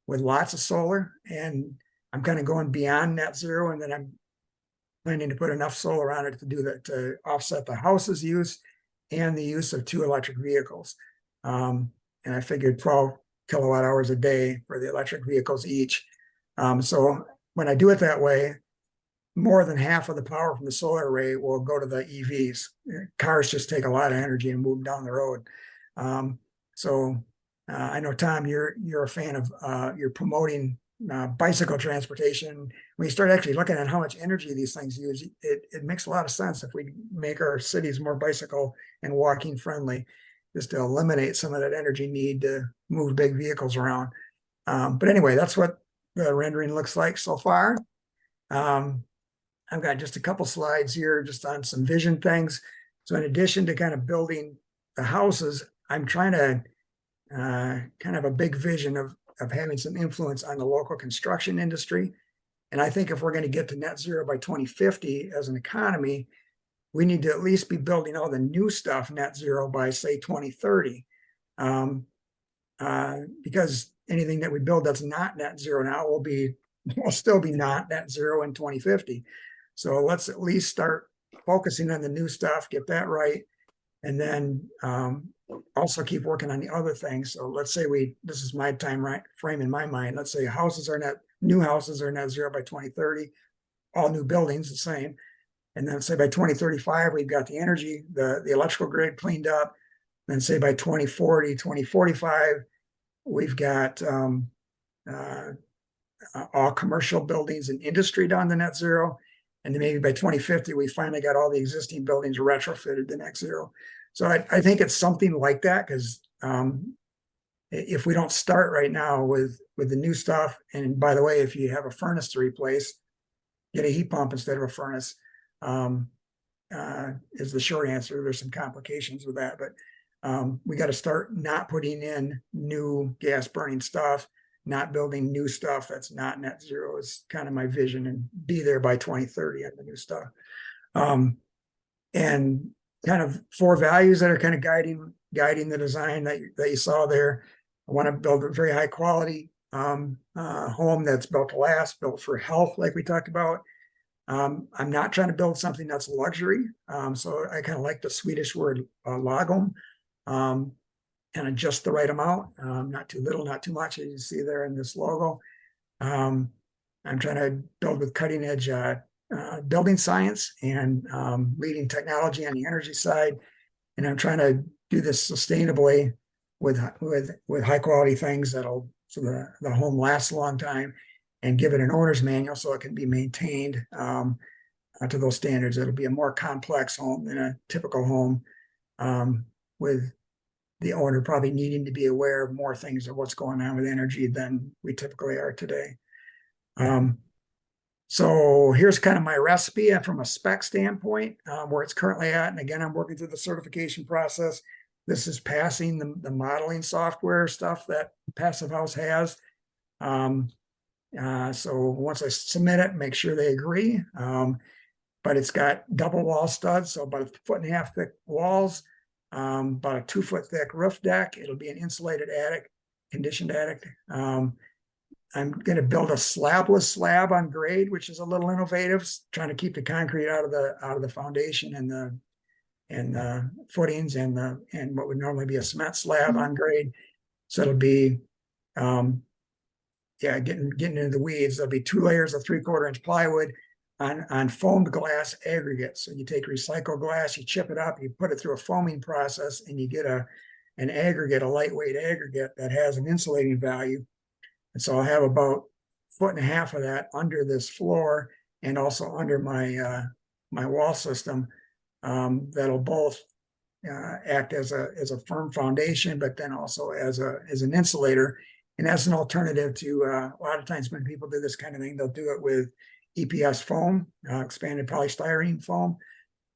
with lots of solar, and I'm kind of going beyond net zero, and then I'm planning to put enough solar on it to do that, to offset the house's use and the use of 2 electric vehicles. And I figured 12 kilowatt hours a day for the electric vehicles each. So when I do it that way, more than half of the power from the solar array will go to the EVs. Cars just take a lot of energy and move down the road. I know, Tom, you're a fan of, you're promoting bicycle transportation. When you start actually looking at how much energy these things use, it makes a lot of sense if we make our cities more bicycle and walking friendly, just to eliminate some of that energy need to move big vehicles around. But anyway, that's what the rendering looks like so far. I've got just a couple slides here just on some vision things. So in addition to kind of building the houses, I'm trying to kind of a big vision of having some influence on the local construction industry. And I think if we're going to get to net zero by 2050 as an economy, we need to at least be building all the new stuff net zero by, say, 2030. Because anything that we build that's not net zero now will still be not net zero in 2050. So let's at least start focusing on the new stuff, get that right, and then also keep working on the other things. So let's say this is my time frame in my mind. Let's say new houses are net zero by 2030, all new buildings the same. And then say by 2035, we've got the energy, the electrical grid cleaned up. Then say by 2040, 2045, we've got all commercial buildings and industry down to net zero. And then maybe by 2050, we finally got all the existing buildings retrofitted to net zero. So I think it's something like that, because if we don't start right now with the new stuff, and by the way, if you have a furnace to replace, get a heat pump instead of a furnace, is the short answer. There's some complications with that, but we got to start not putting in new gas burning stuff, not building new stuff that's not net zero is kind of my vision, and be there by 2030 on the new stuff. And kind of 4 values that are kind of guiding the design that you saw there. I want to build a very high quality home that's built to last, built for health, like we talked about. I'm not trying to build something that's luxury. So I kind of like the Swedish word lagom, and just the right amount, not too little, not too much, as you see there in this logo. I'm trying to build with cutting edge building science and leading technology on the energy side. And I'm trying to do this sustainably with high quality things that'll, so the home lasts a long time, and give it an owner's manual so it can be maintained to those standards. It'll be a more complex home than a typical home, with the owner probably needing to be aware of more things of what's going on with energy than we typically are today. So here's kind of my recipe from a spec standpoint, where it's currently at. And again, I'm working through the certification process. This is passing the modeling software stuff that Passive House has. So once I submit it, make sure they agree. But it's got double wall studs, so about 1.5 feet thick walls, about a 2 foot thick roof deck. It'll be an insulated attic, conditioned attic. I'm going to build a slabless slab on grade, which is a little innovative, trying to keep the concrete out of the foundation and the footings and what would normally be a cement slab on grade. So it'll be, getting into the weeds. There'll be 2 layers of 3/4 inch plywood on foamed glass aggregate. So you take recycled glass, you chip it up, you put it through a foaming process, and you get an aggregate, a lightweight aggregate that has an insulating value. And so I'll have about 1.5 feet of that under this floor, and also under my my wall system, that'll both act as a firm foundation, but then also as an insulator. And as an alternative to a lot of times when people do this kind of thing, they'll do it with EPS foam, expanded polystyrene foam.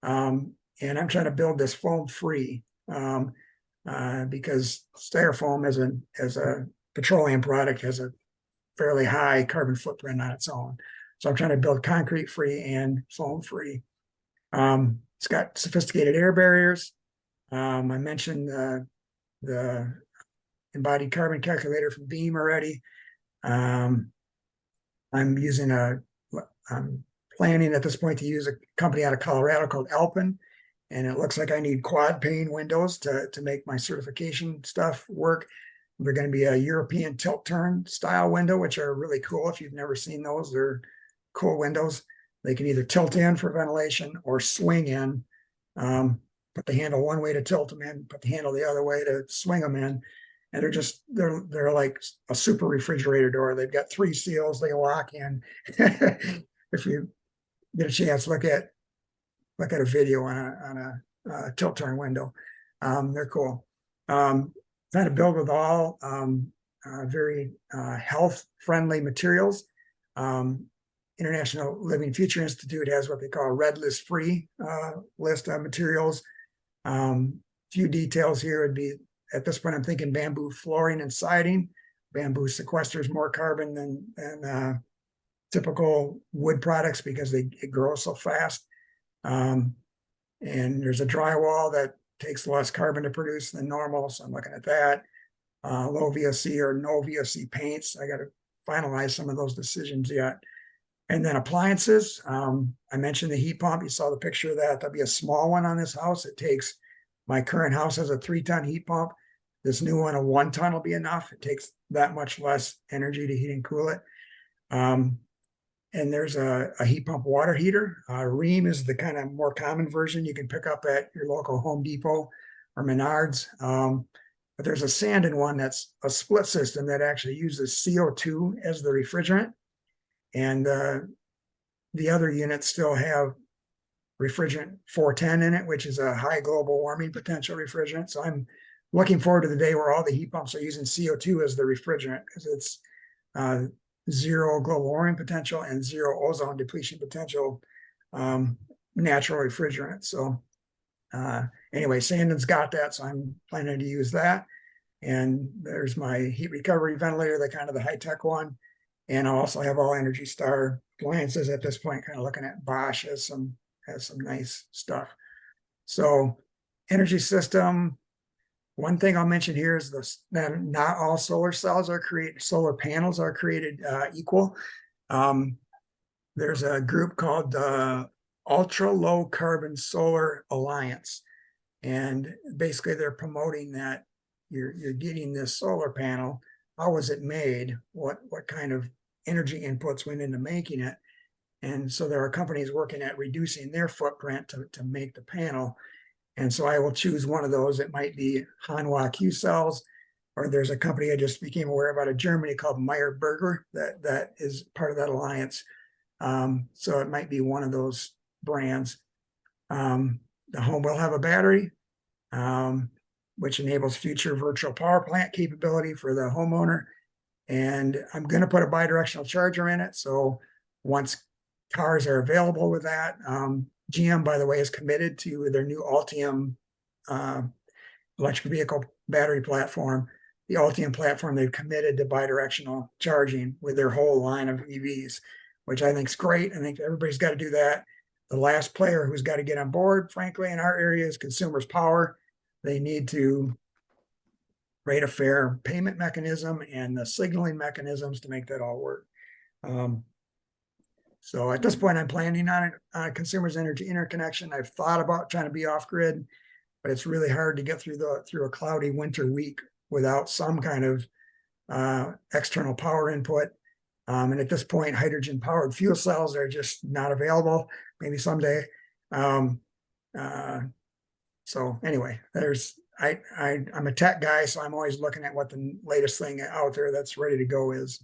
And I'm trying to build this foam free, because styrofoam as a petroleum product has a fairly high carbon footprint on its own. So I'm trying to build concrete free and foam free. It's got sophisticated air barriers. I mentioned the embodied carbon calculator from Beam already. I'm planning at this point to use a company out of Colorado called Alpin, and it looks like I need quad pane windows to make my certification stuff work. They're going to be a European tilt turn style window, which are really cool. If you've never seen those, they're cool windows. They can either tilt in for ventilation or swing in. Put the handle one way to tilt them in, put the handle the other way to swing them in. And they're like a super refrigerator door. They've got 3 seals they lock in. If you get a chance, look at a video on a tilt turn window. They're cool. Trying to build with all very health friendly materials. International Living Future Institute has what they call a red list free list of materials. Few details here would be, at this point, I'm thinking bamboo flooring and siding. Bamboo sequesters more carbon than typical wood products because it grows so fast. And there's a drywall that takes less carbon to produce than normal, so I'm looking at that. Low VOC or no VOC paints. I got to finalize some of those decisions yet. And then appliances. I mentioned the heat pump. You saw the picture of that. There'll be a small one on this house. It takes, my current house has a 3-ton heat pump. This new one, a 1 ton will be enough. It takes that much less energy to heat and cool it. And there's a heat pump water heater. Rheem is the kind of more common version you can pick up at your local Home Depot or Menards. But there's a Sandin one that's a split system that actually uses CO2 as the refrigerant. And the other units still have refrigerant 410 in it, which is a high global warming potential refrigerant. So I'm looking forward to the day where all the heat pumps are using CO2 as the refrigerant, because it's 0 global warming potential and 0 ozone depletion potential natural refrigerant. So anyway, Sandin's got that, so I'm planning to use that. And there's my heat recovery ventilator, the kind of the high-tech one. And I also have all Energy Star appliances at this point, kind of looking at Bosch as some nice stuff. So energy system, one thing I'll mention here is that not all solar panels are created equal. There's a group called the Ultra Low Carbon Solar Alliance. And basically they're promoting that you're getting this solar panel. How was it made? What kind of energy inputs went into making it? And so there are companies working at reducing their footprint to make the panel. And so I will choose one of those. It might be Hanwha Q cells, or there's a company I just became aware of out of Germany called Meyer Burger that is part of that alliance. So it might be one of those brands. The home will have a battery, which enables future virtual power plant capability for the homeowner. And I'm going to put a bidirectional charger in it. So once cars are available with that, GM, by the way, is committed to their new Ultium electric vehicle battery platform. The Ultium platform, they've committed to bidirectional charging with their whole line of EVs, which I think is great. I think everybody's got to do that. The last player who's got to get on board, frankly, in our area is Consumers Power. They need to create a fair payment mechanism and the signaling mechanisms to make that all work. So at this point, I'm planning on a Consumers Energy interconnection. I've thought about trying to be off grid, but it's really hard to get through a cloudy winter week without some kind of external power input. And at this point, hydrogen powered fuel cells are just not available. Maybe someday. So anyway, I'm a tech guy, so I'm always looking at what the latest thing out there that's ready to go is.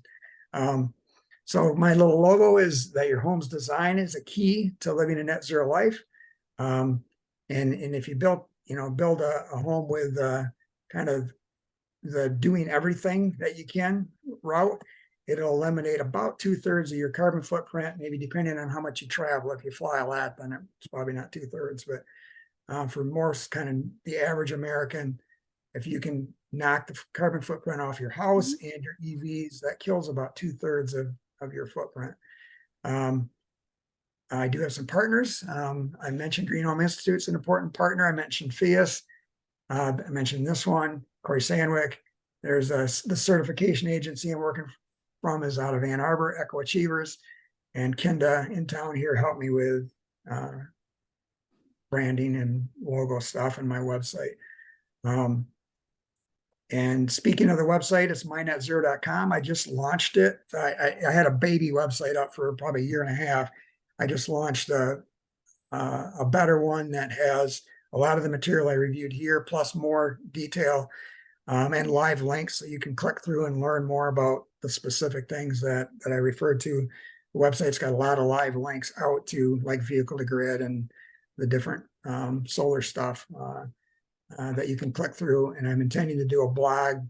So my little logo is that your home's design is a key to living a net zero life. And if you build a home with kind of the doing everything that you can route, it'll eliminate about 2/3 of your carbon footprint, maybe depending on how much you travel. If you fly a lot, then it's probably not 2/3, but for most kind of the average American, if you can knock the carbon footprint off your house and your EVs, that kills about 2/3 of your footprint. I do have some partners. I mentioned Green Home Institute's an important partner. I mentioned FIAS. I mentioned this one, Corey Sandwick. There's the certification agency I'm working from is out of Ann Arbor, Eco Achievers, and Kinda in town here helped me with branding and logo stuff and my website. And speaking of the website, it's mynetzero.com. I just launched it. I had a baby website up for probably a year and a half. I just launched a better one that has a lot of the material I reviewed here, plus more detail and live links so you can click through and learn more about the specific things that I referred to. The website's got a lot of live links out to like vehicle to grid and the different solar stuff that you can click through. And I'm intending to do a blog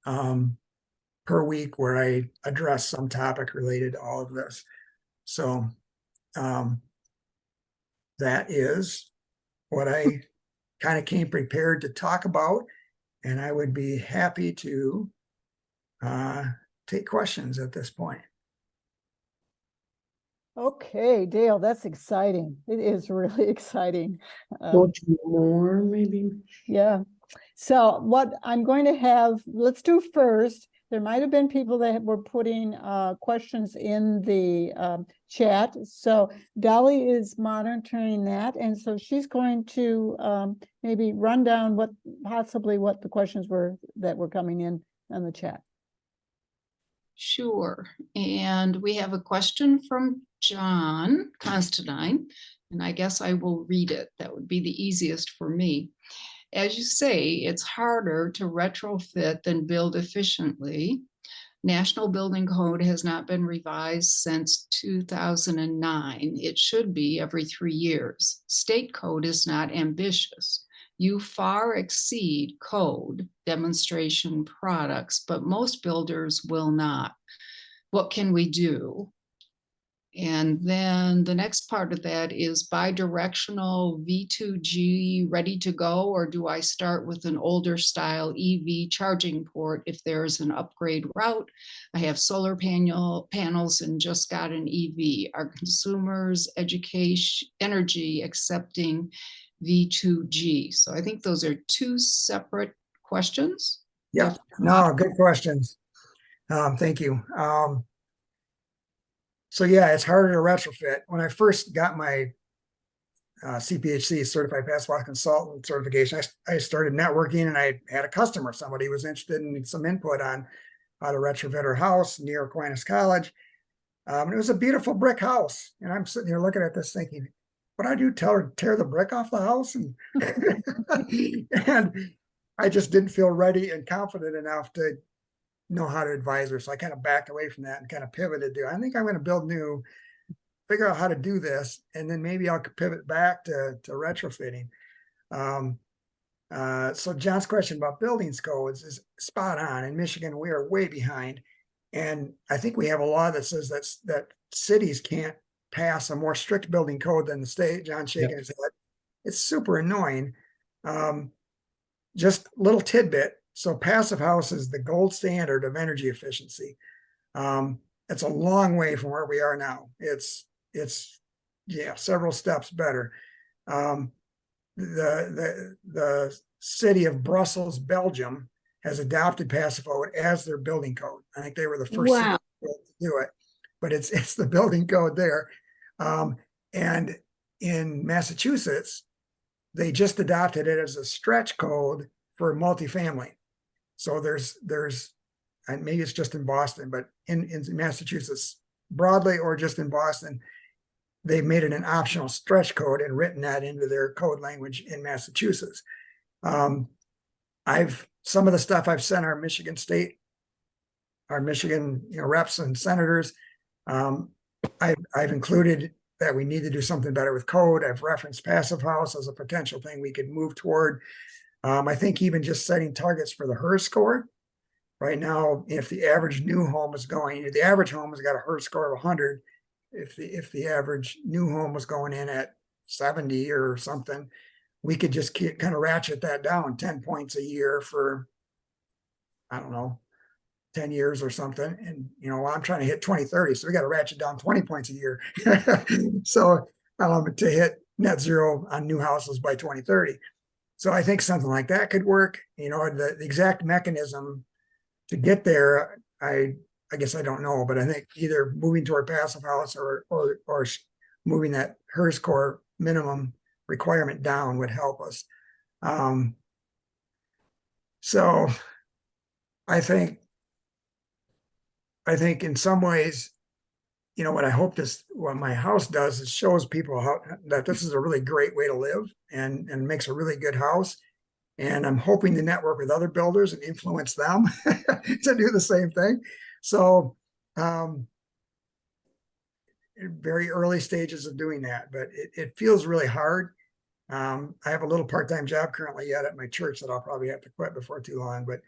per week where I address some topic related to all of this. So that is what I kind of came prepared to talk about. And I would be happy to take questions at this point. Okay, Dale, that's exciting. It is really exciting. More, maybe. Yeah. So what I'm going to have, let's do first. There might have been people that were putting questions in the chat. So Dolly is monitoring that. And so she's going to maybe run down possibly what the questions were that were coming in on the chat. Sure. And we have a question from John Constantine, and I guess I will read it. That would be the easiest for me. As you say, it's harder to retrofit than build efficiently. National Building Code has not been revised since 2009. It should be every 3 years. State code is not ambitious. You far exceed code demonstration products, but most builders will not. What can we do? And then the next part of that is bidirectional V2G ready to go, or do I start with an older style EV charging port if there's an upgrade route? I have solar panels and just got an EV. Are consumers energy accepting V2G. So I think those are two separate questions. Yeah, no, good questions. Thank you. So yeah, it's harder to retrofit. When I first got my CPHC, Certified Passive House Consultant certification, I started networking, and I had a customer, somebody was interested in some input on how to retrofit her house near Aquinas College. And it was a beautiful brick house. And I'm sitting here looking at this thinking, what I do, tell her to tear the brick off the house? And, and I just didn't feel ready and confident enough to know how to advise her. So I kind of backed away from that and kind of pivoted to, I think I'm going to build new, figure out how to do this, and then maybe I'll pivot back to retrofitting. So John's question about buildings codes is spot on. In Michigan, we are way behind. And I think we have a law that says that cities can't pass a more strict building code than the state. John shaking his head. It's super annoying. Just little tidbit. So passive house is the gold standard of energy efficiency. It's a long way from where we are now. It's several steps better. The city of Brussels, Belgium, has adopted passive code as their building code. I think they were the first city to do it, but it's the building code there. And in Massachusetts, they just adopted it as a stretch code for multifamily. So there's, and maybe it's just in Boston, but in Massachusetts broadly, or just in Boston, they've made it an optional stretch code and written that into their code language in Massachusetts. Some of the stuff I've sent our Michigan reps and senators, I've included that we need to do something better with code. I've referenced passive house as a potential thing we could move toward. I think even just setting targets for the HERS score. Right now, if the average new home is going, the average home has got a HERS score of 100. If the average new home was going in at 70 or something, we could just kind of ratchet that down 10 points a year for, I don't know, 10 years or something. And, I'm trying to hit 2030. So we got to ratchet down 20 points a year. So to hit net zero on new houses by 2030. So I think something like that could work. The exact mechanism to get there, I guess I don't know, but I think either moving toward passive house or moving that HERS score minimum requirement down would help us. So I think in some ways, what my house does is shows people that this is a really great way to live and makes a really good house. And I'm hoping to network with other builders and influence them to do the same thing. So very early stages of doing that, but it feels really hard. I have a little part-time job currently yet at my church that I'll probably have to quit before too long. But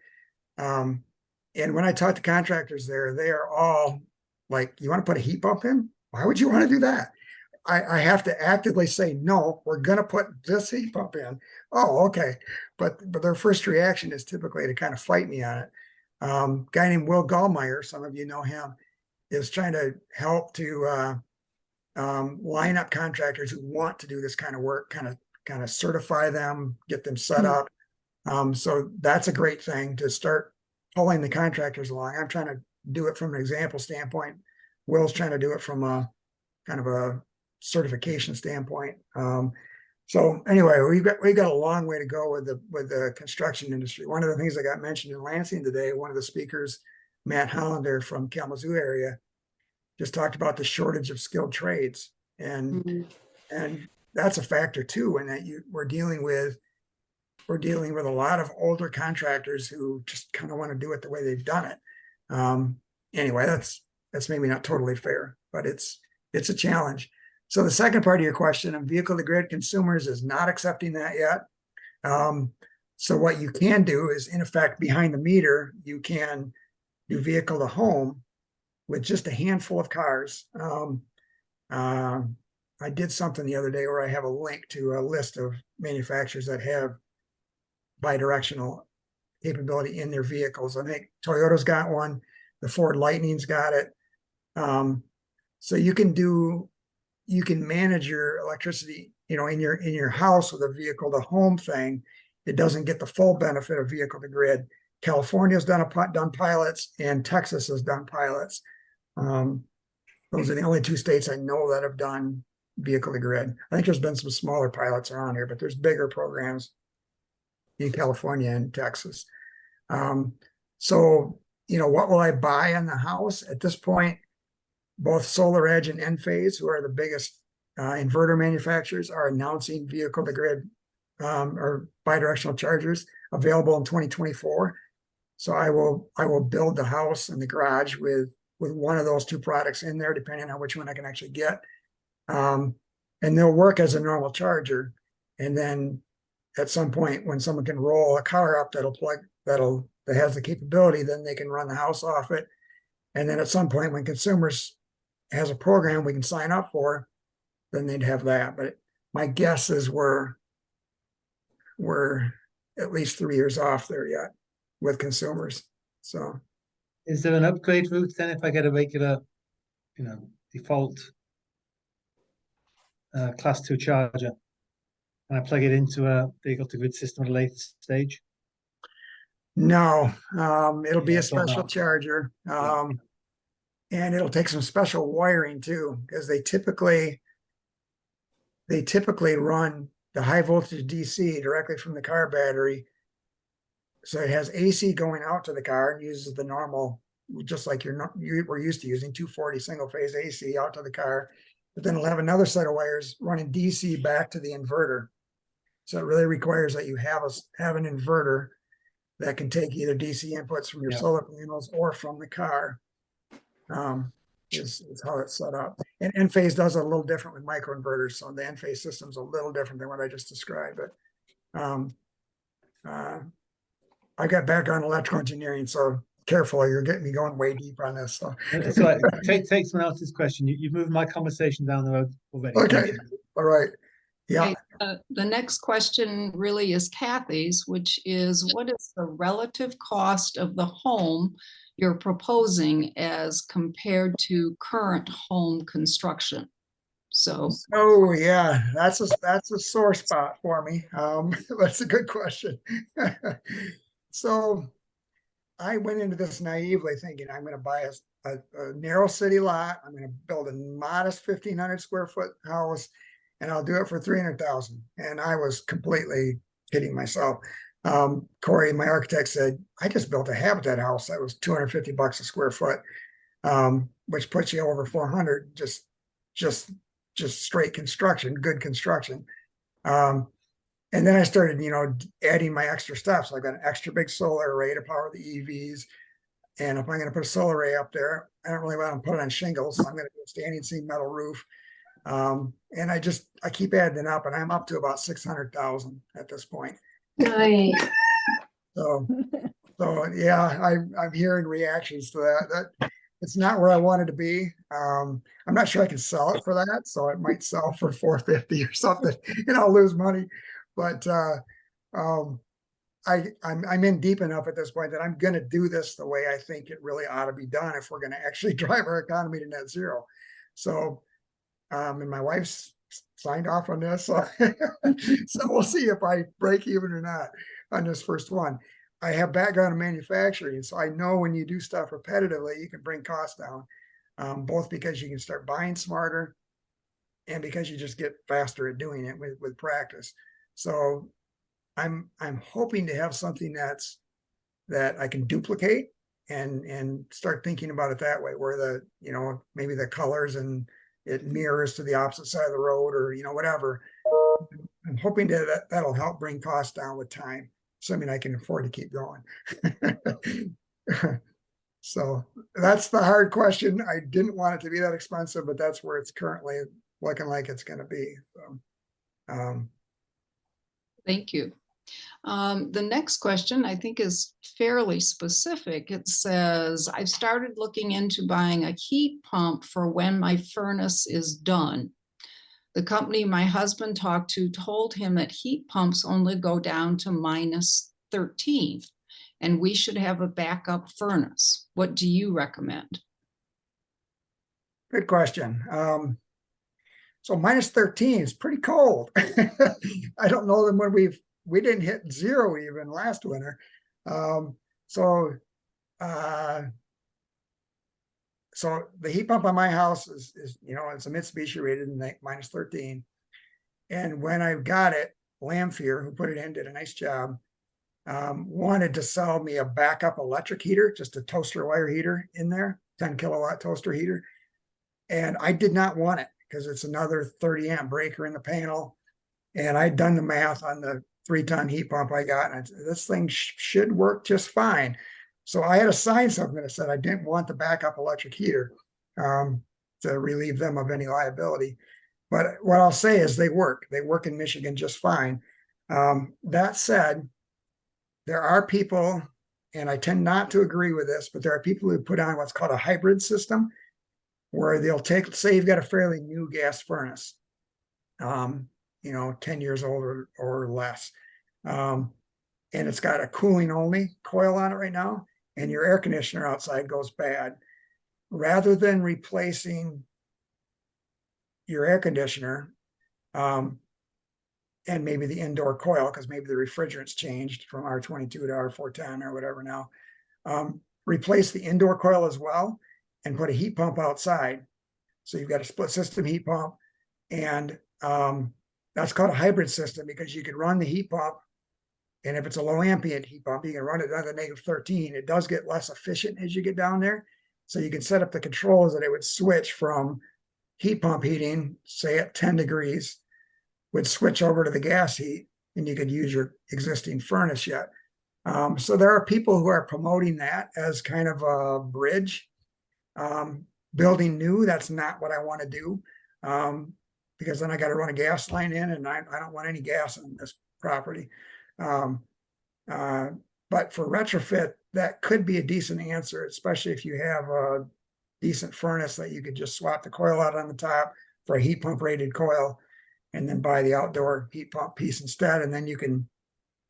and when I talk to contractors there, they are all like, you want to put a heat pump in? Why would you want to do that? I have to actively say, no, we're going to put this heat pump in. Oh, okay. But their first reaction is typically to kind of fight me on it. Guy named Will Gallmeyer, some of you know him, is trying to help to line up contractors who want to do this kind of work, kind of certify them, get them set up. So that's a great thing to start pulling the contractors along. I'm trying to do it from an example standpoint. Will's trying to do it from a kind of a certification standpoint. So anyway, we've got a long way to go with the construction industry. One of the things that got mentioned in Lansing today, one of the speakers, Matt Hollander from Kalamazoo area, just talked about the shortage of skilled trades, and that's a factor too. And that we're dealing with a lot of older contractors who just kind of want to do it the way they've done it. Anyway, that's maybe not totally fair, but it's a challenge. So the second part of your question on vehicle to grid consumers is not accepting that yet. So what you can do is, in effect, behind the meter, you can do vehicle to home with just a handful of cars. I did something the other day where I have a link to a list of manufacturers that have bidirectional capability in their vehicles. I think Toyota's got one, the Ford Lightning's got it. So you can do you can manage your electricity, in your house with a vehicle to home thing. It doesn't get the full benefit of vehicle to grid. California's done pilots, and Texas has done pilots. Those are the only two states I know that have done vehicle to grid. I think there's been some smaller pilots around here, but there's bigger programs in California and Texas. So, what will I buy in the house? At this point, both SolarEdge and Enphase, who are the biggest inverter manufacturers, are announcing vehicle to grid or bidirectional chargers available in 2024. So I will build the house and the garage with one of those two products in there, depending on which one I can actually get. And they'll work as a normal charger. And then at some point, when someone can roll a car up that has the capability, then they can run the house off it. And then at some point, when consumers has a program we can sign up for, then they'd have that. But my guess is we're at least 3 years off there yet with consumers. So is there an upgrade route then if I get a regular, default class 2 charger and I plug it into a vehicle to grid system at a later stage? No, it'll be Yeah, a special charger. And it'll take some special wiring too, because they typically run the high voltage DC directly from the car battery. So it has AC going out to the car and uses the normal, just like we're used to using 240 single phase AC out to the car. But then it'll have another set of wires running DC back to the inverter. So it really requires that you have an inverter that can take either DC inputs from your solar panels or from the car. Is how it's set up. And Enphase does it a little different with microinverters. So the Enphase system's a little different than what I just described. But I got background in electrical engineering, so careful, you're getting me going way deep on this. So take someone else's question. You've moved my conversation down the road already. Okay. All right. Yeah. Okay, the next question really is Kathy's, which is, what is the relative cost of the home you're proposing as compared to current home construction? So, oh yeah, that's a sore spot for me. That's a good question. So I went into this naively thinking I'm going to buy a narrow city lot. I'm going to build a modest 1,500 square foot house, and I'll do it for 300,000. And I was completely kidding myself. Corey, my architect, said, I just built a Habitat house that was $250 a square foot, which puts you over 400, just straight construction, good construction. And then I started, adding my extra stuff. So I've got an extra big solar array to power the EVs. And if I'm going to put a solar array up there, I don't really want to put it on shingles. So I'm going to do a standing seam metal roof. And I keep adding it up, and I'm up to about 600,000 at this point. Nice. So yeah, I'm hearing reactions to that. It's not where I wanted to be. I'm not sure I can sell it for that, so it might sell for 450 or something, and I'll lose money. But I'm in deep enough at this point that I'm going to do this the way I think it really ought to be done if we're going to actually drive our economy to net zero. So, and my wife's signed off on this, so, so we'll see if I break even or not on this first one. I have background in manufacturing, so I know when you do stuff repetitively, you can bring costs down, both because you can start buying smarter and because you just get faster at doing it with practice. So I'm hoping to have something that I can duplicate and start thinking about it that way, where maybe the colors and it mirrors to the opposite side of the road, or whatever. I'm hoping that'll help bring costs down with time, assuming I can afford to keep going. So that's the hard question. I didn't want it to be that expensive, but that's where it's currently looking like it's going to be. So, thank you. The next question I think is fairly specific. It says, I've started looking into buying a heat pump for when my furnace is done. The company my husband talked to told him that heat pumps only go down to -13, and we should have a backup furnace. What do you recommend? good question. So -13 is pretty cold. I don't know them when we didn't hit 0 even last winter. So the heat pump on my house is it's a Mitsubishi rated in -13. And when I got it, Lamfier, who put it in, did a nice job. Wanted to sell me a backup electric heater, just a toaster wire heater in there, 10 kilowatt toaster heater. And I did not want it because it's another 30 amp breaker in the panel. And I'd done the math on the 3-ton heat pump I got, and this thing should work just fine. So I had to sign something that said I didn't want the backup electric heater to relieve them of any liability. But what I'll say is they work. They work in Michigan just fine. That said, there are people, and I tend not to agree with this, but there are people who put on what's called a hybrid system, where they'll say you've got a fairly new gas furnace, 10 years old or less. And it's got a cooling only coil on it right now, and your air conditioner outside goes bad. Rather than replacing your air conditioner, and maybe the indoor coil, because maybe the refrigerant's changed from R22 to R410 or whatever now, replace the indoor coil as well and put a heat pump outside. So you've got a split system heat pump, and that's called a hybrid system because you can run the heat pump, and if it's a low ambient heat pump, you can run it under -13. It does get less efficient as you get down there. So you can set up the controls that it would switch from heat pump heating, say at 10 degrees, would switch over to the gas heat, and you could use your existing furnace yet. So there are people who are promoting that as kind of a bridge. Building new, that's not what I want to do, because then I got to run a gas line in, and I don't want any gas on this property. But for retrofit, that could be a decent answer, especially if you have a decent furnace that you could just swap the coil out on the top for a heat pump rated coil, and then buy the outdoor heat pump piece instead. And then you can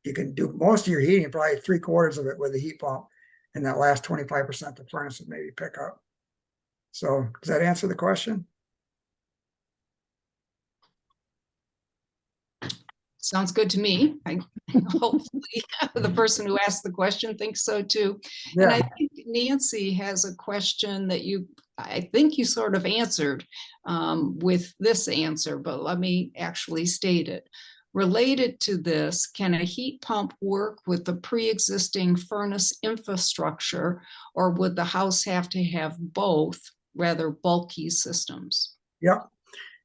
do most of your heating, probably 3/4 of it with a heat pump, and that last 25% the furnace would maybe pick up. So does that answer the question? Sounds good to me. Hopefully the person who asked the question thinks so too. Yeah. And I think Nancy has a question that I think you sort of answered with this answer, but let me actually state it. Related to this, can a heat pump work with the pre-existing furnace infrastructure, or would the house have to have both rather bulky systems? Yep.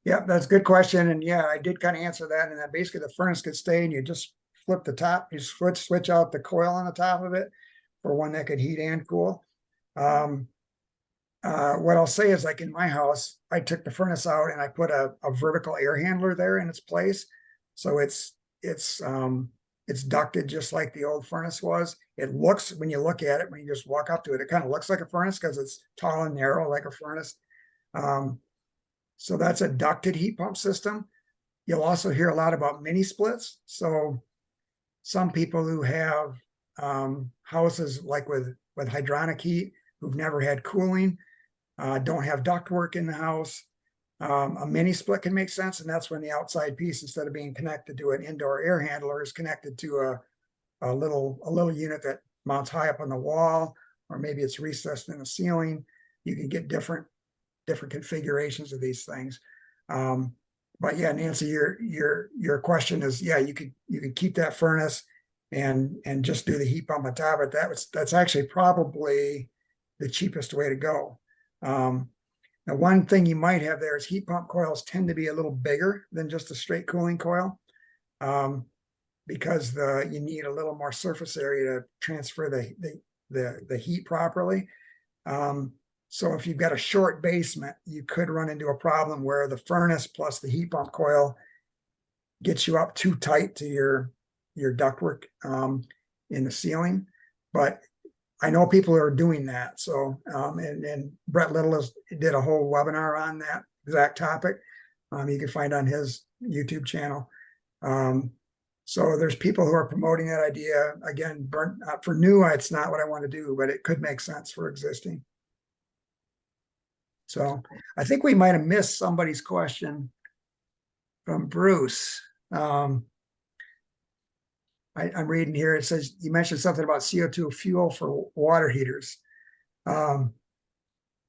Yeah, that's a good question. And yeah, I did kind of answer that. And that basically the furnace could stay, and you just flip the top, you switch out the coil on the top of it for one that could heat and cool. What I'll say is, like in my house, I took the furnace out and I put a vertical air handler there in its place. So it's ducted just like the old furnace was. It looks, when you look at it, when you just walk up to it, it kind of looks like a furnace because it's tall and narrow like a furnace. So that's a ducted heat pump system. You'll also hear a lot about mini splits. So some people who have houses like with hydronic heat, who've never had cooling, don't have ductwork in the house, a mini split can make sense. And that's when the outside piece, instead of being connected to an indoor air handler, is connected to a little unit that mounts high up on the wall, or maybe it's recessed in the ceiling. You can get different configurations of these things. But yeah, Nancy, your question is, yeah, you could keep that furnace and just do the heat pump on top of it. That's actually probably the cheapest way to go. Now, one thing you might have there is heat pump coils tend to be a little bigger than just a straight cooling coil, because you need a little more surface area to transfer the heat properly. So if you've got a short basement, you could run into a problem where the furnace plus the heat pump coil gets you up too tight to your ductwork in the ceiling. But I know people are doing that. So and Brett Little did a whole webinar on that exact topic. You can find on his YouTube channel. So there's people who are promoting that idea. Again, for new, it's not what I want to do, but it could make sense for existing. So I think we might have missed somebody's question. from Bruce. I'm reading here. It says you mentioned something about CO2 fuel for water heaters.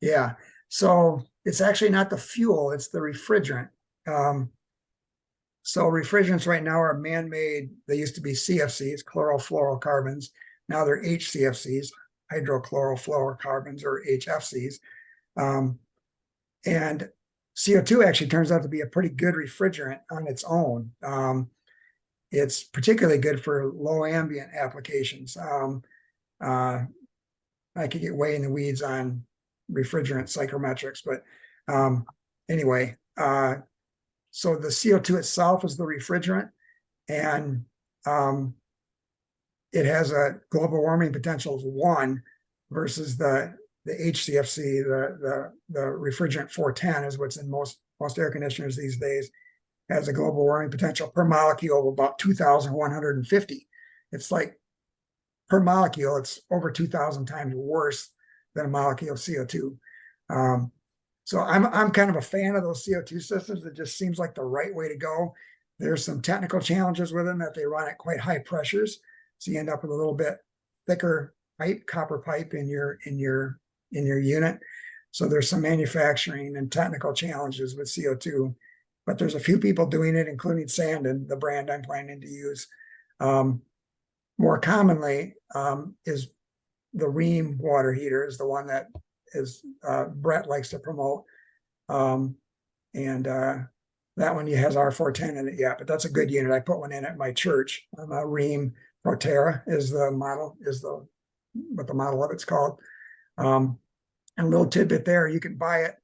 Yeah, so it's actually not the fuel, it's the refrigerant. So refrigerants right now are man-made. They used to be CFCs, chlorofluorocarbons. Now they're HCFCs, hydrochlorofluorocarbons, or HFCs. And CO2 actually turns out to be a pretty good refrigerant on its own. It's particularly good for low ambient applications. I could get way in the weeds on refrigerant psychrometrics, but anyway, so the CO2 itself is the refrigerant, and it has a global warming potential of 1 versus the HCFC, the refrigerant 410 is what's in most air conditioners these days, has a global warming potential per molecule of about 2,150. It's like per molecule, it's over 2,000 times worse than a molecule of CO2. So I'm kind of a fan of those CO2 systems. It just seems like the right way to go. There's some technical challenges with them, that they run at quite high pressures, so you end up with a little bit thicker pipe, copper pipe in your unit. So there's some manufacturing and technical challenges with CO2, but there's a few people doing it, including Sandon, the brand I'm planning to use. More commonly is the Rheem water heater, is the one that is Brett likes to promote. That one has R410 in it, yeah, but that's a good unit. I put one in at my church. Rheem Proterra is the model, what the model of it's called. And a little tidbit there, you can buy it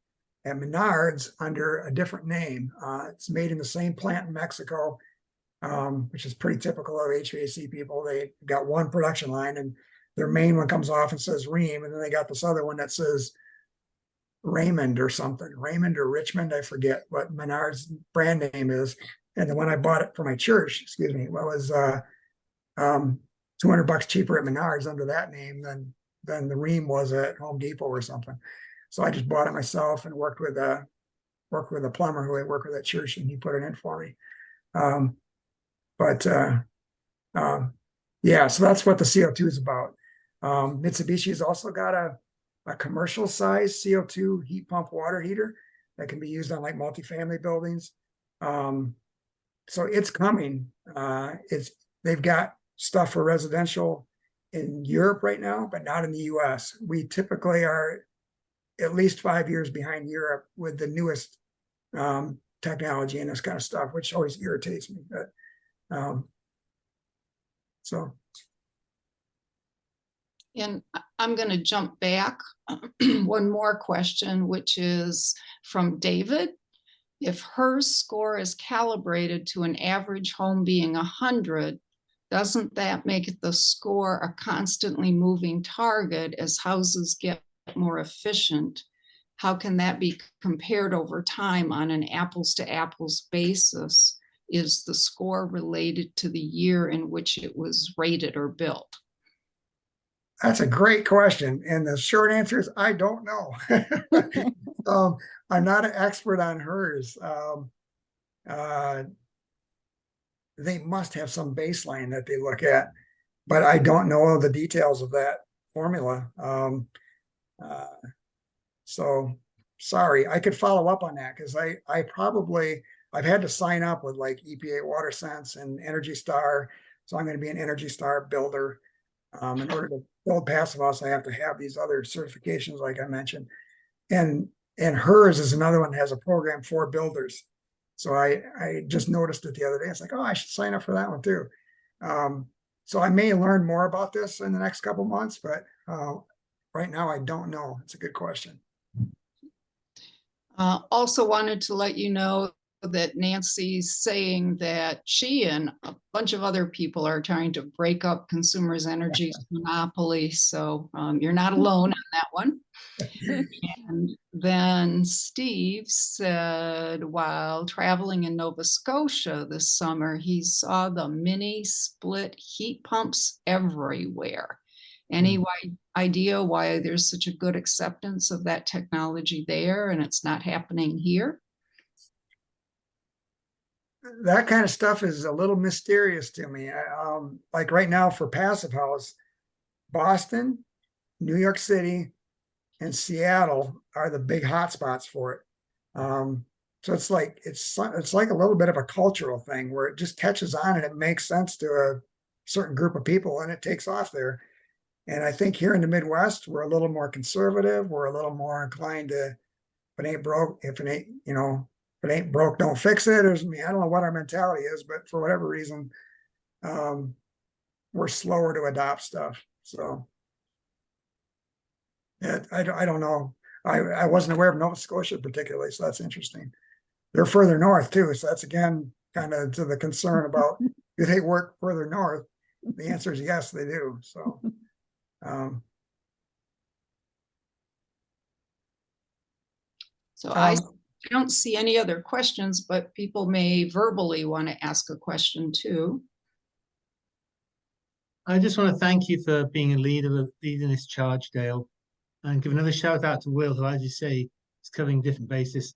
at Menards under a different name. It's made in the same plant in Mexico, which is pretty typical of HVAC people. They got one production line, and their main one comes off and says Rheem, and then they got this other one that says Raymond or something, Raymond or Richmond, I forget what Menards brand name is. And then when I bought it for my church, excuse me, it was $200 cheaper at Menards under that name than the Rheem was at Home Depot or something. So I just bought it myself and worked with a plumber who I work with at church, and he put it in for me. Yeah, so that's what the CO2 is about. Mitsubishi has also got a commercial size CO2 heat pump water heater that can be used on like multifamily buildings. So it's coming. They've got stuff for residential in Europe right now, but not in the US. We typically are at least 5 years behind Europe with the newest technology and this kind of stuff, which always irritates me. But so. And I'm going to jump back one more question, which is from David. If her score is calibrated to an average home being 100, doesn't that make the score a constantly moving target as houses get more efficient? How can that be compared over time on an apples to apples basis? Is the score related to the year in which it was rated or built? That's a great question. And the short answer is, I don't know. I'm not an expert on hers. They must have some baseline that they look at, but I don't know the details of that formula. So sorry, I could follow up on that, because I've had to sign up with like EPA WaterSense and Energy Star. So I'm going to be an Energy Star builder. In order to build Passive House, I have to have these other certifications, like I mentioned. And hers is another one that has a program for builders. So I just noticed it the other day. It's like, oh, I should sign up for that one too. So I may learn more about this in the next couple months, but right now I don't know. It's a good question. Also wanted to let you know that Nancy's saying that she and a bunch of other people are trying to break up Consumers Energy's monopoly. So you're not alone on that one. And then Steve said while traveling in Nova Scotia this summer, he saw the mini split heat pumps everywhere. Any idea why there's such a good acceptance of that technology there and it's not happening here? that kind of stuff is a little mysterious to me. Like right now for Passive House, Boston, New York City, and Seattle are the big hotspots for it. So it's like a little bit of a cultural thing where it just catches on and it makes sense to a certain group of people and it takes off there. And I think here in the Midwest, we're a little more conservative. We're a little more inclined to, if it ain't broke, if it ain't broke, don't fix it. I don't know what our mentality is, but for whatever reason, we're slower to adopt stuff. So yeah, I don't know. I wasn't aware of Nova Scotia particularly, so that's interesting. They're further north too, so that's again kind of to the concern about do they work further north? The answer is yes, they do. So So I don't see any other questions, but people may verbally want to ask a question too. I just want to thank you for being a leading this charge, Dale, and give another shout out to Will, who, as you say, is covering different bases.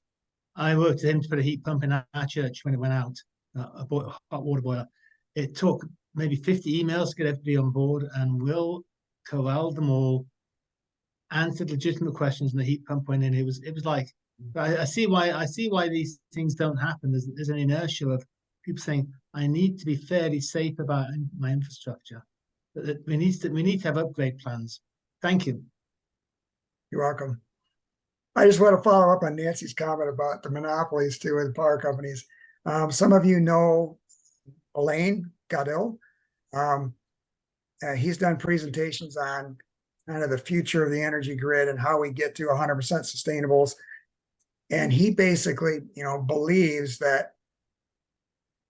I worked with him to put a heat pump in our church when it went out, a hot water boiler. It took maybe 50 emails to get everybody on board, and Will corralled them all, answered legitimate questions, and the heat pump went in. It was like, I see why these things don't happen. There's an inertia of people saying, I need to be fairly safe about my infrastructure. But we need to have upgrade plans. Thank you. You're welcome. I just want to follow up on Nancy's comment about the monopolies too with power companies. Some of you know Elaine Godill. He's done presentations on kind of the future of the energy grid and how we get to 100% sustainables. And he basically, believes that,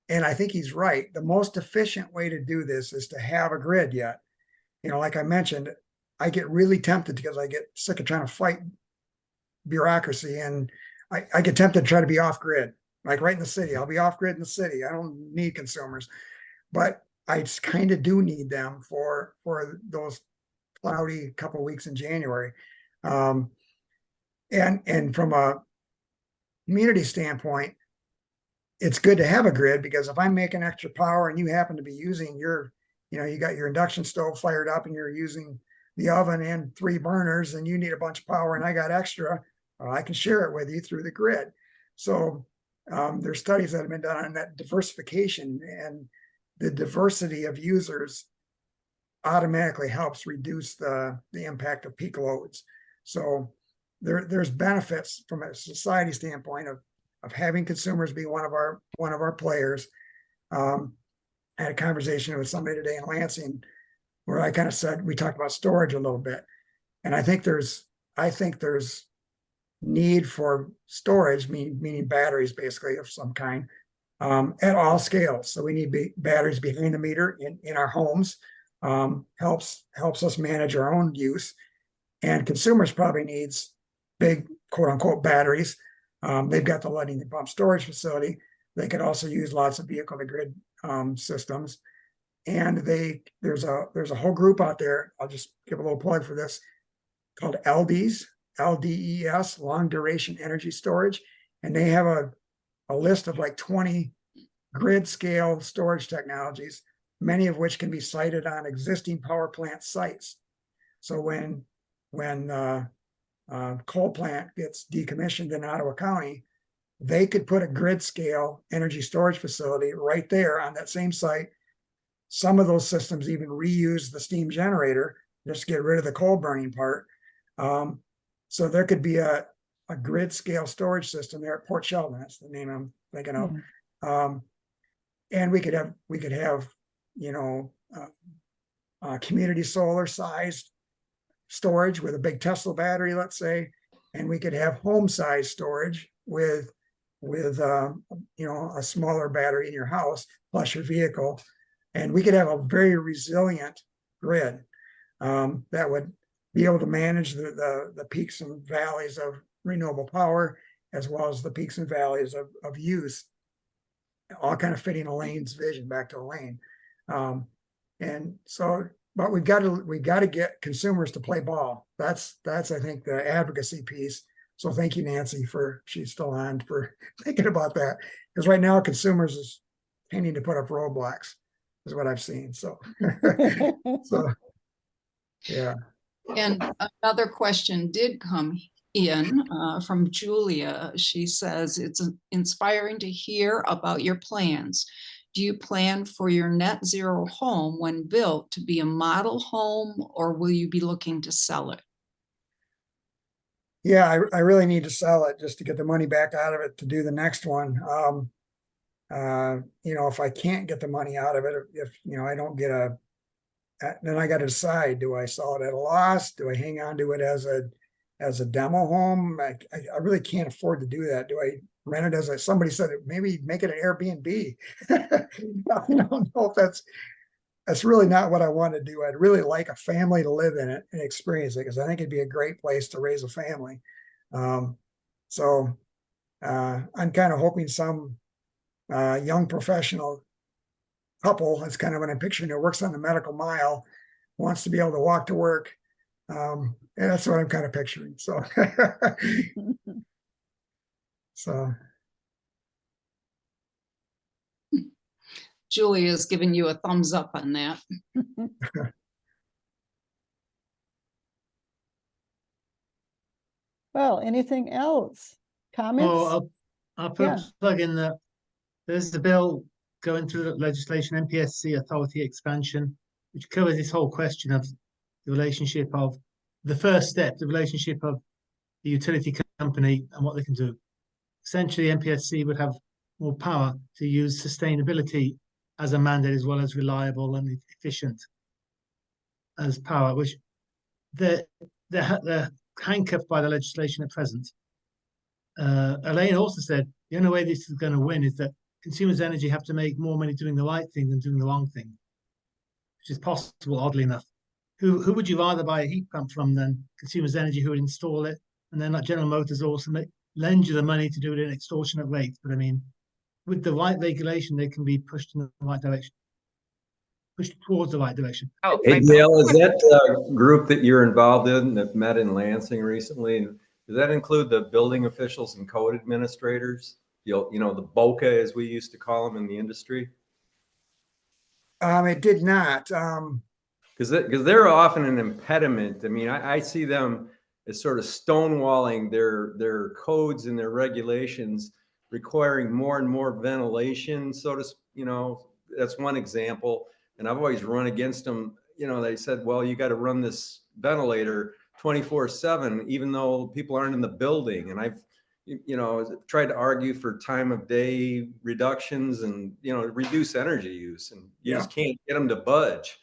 and I think he's right, the most efficient way to do this is to have a grid yet. Like I mentioned, I get really tempted because I get sick of trying to fight bureaucracy, and I get tempted to try to be off grid, like right in the city. I'll be off grid in the city. I don't need consumers, but I just kind of do need them for those cloudy couple of weeks in January. And from a community standpoint, it's good to have a grid, because if I'm making extra power and you happen to be using you got your induction stove fired up and you're using the oven and 3 burners and you need a bunch of power and I got extra, I can share it with you through the grid. So there's studies that have been done on that diversification, and the diversity of users automatically helps reduce the impact of peak loads. So there's benefits from a society standpoint of having consumers be one of our players. I had a conversation with somebody today in Lansing where I kind of said, we talked about storage a little bit, and I think there's need for storage, meaning batteries basically of some kind, at all scales. So we need batteries behind the meter in our homes. Helps us manage our own use, and consumers probably needs big quote unquote batteries. They've got the Lightning Pump storage facility. They could also use lots of vehicle to grid systems, and there's a whole group out there. I'll just give a little plug for this, called LDES, Long Duration Energy Storage, and they have a list of like 20 grid scale storage technologies, many of which can be sited on existing power plant sites. So when coal plant gets decommissioned in Ottawa County, they could put a grid scale energy storage facility right there on that same site. Some of those systems even reuse the steam generator, just get rid of the coal burning part. So there could be a grid scale storage system there at Port Sheldon. That's the name I'm thinking of. And we could have community solar sized storage with a big Tesla battery, let's say, and we could have home size storage with a smaller battery in your house plus your vehicle, and we could have a very resilient grid that would be able to manage the peaks and valleys of renewable power, as well as the peaks and valleys of use, all kind of fitting Elaine's vision, back to Elaine. And so, but we've got to get consumers to play ball. That's I think the advocacy piece So thank you, Nancy, she's still on, for thinking about that. Because right now consumers is tending to put up roadblocks is what I've seen. So, so yeah. And another question did come in from Julia. She says, it's inspiring to hear about your plans. Do you plan for your net zero home when built to be a model home, or will you be looking to sell it? Yeah, I really need to sell it just to get the money back out of it to do the next one. If I can't get the money out of it, if I don't get then I got to decide, do I sell it at a loss? Do I hang on to it as a demo home? I really can't afford to do that. Do I rent it somebody said, maybe make it an Airbnb? I don't know if that's really not what I want to do. I'd really like a family to live in it and experience it, because I think it'd be a great place to raise a family. I'm kind of hoping some young professional couple, that's kind of what I'm picturing, who works on the medical mile, wants to be able to walk to work. And that's what I'm kind of picturing. So, Julia is giving you a thumbs up on that. Well, anything else? Comments? Oh, I'll put Yeah. a plug in that there's the bill going through the legislation, MPSC authority expansion, which covers this whole question of the relationship of the first step, the relationship of the utility company and what they can do. Essentially, MPSC would have more power to use sustainability as a mandate, as well as reliable and efficient as power, which they're handcuffed by the legislation at present. Elaine also said the only way this is going to win is that consumers' energy have to make more money doing the right thing than doing the wrong thing, which is possible, oddly enough. Who would you rather buy a heat pump from than consumers' energy, who would install it? And then like General Motors also lend you the money to do it at an extortionate rate. But I mean, with the right regulation, they can be pushed in the right direction, pushed towards the right direction. Oh, Hey, Dale, is that group that you're involved in that met in Lansing recently? Does that include the building officials and code administrators? The BOCA, as we used to call them in the industry? it did not. Because they're often an impediment. I mean, I see them as sort of stonewalling their codes and their regulations, requiring more and more ventilation. That's one example. And I've always run against them. They said, well, you got to run this ventilator 24/7, even though people aren't in the building. And I've tried to argue for time of day reductions and reduce energy use, and you just can't get them to budge.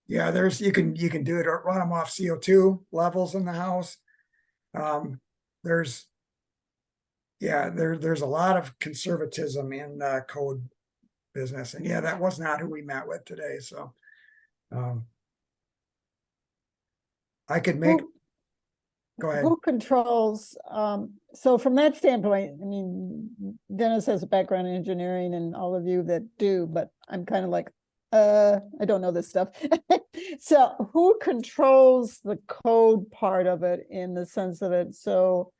Yeah, you can do it or run them off CO2 levels in the house. There's a lot of conservatism in code business, and that was not who we met with today. So I could make. Go ahead. Who controls, so from that standpoint, I mean, Dennis has a background in engineering and all of you that do, but I'm kind of like, I don't know this stuff. So who controls the code part of it, in the sense of it? So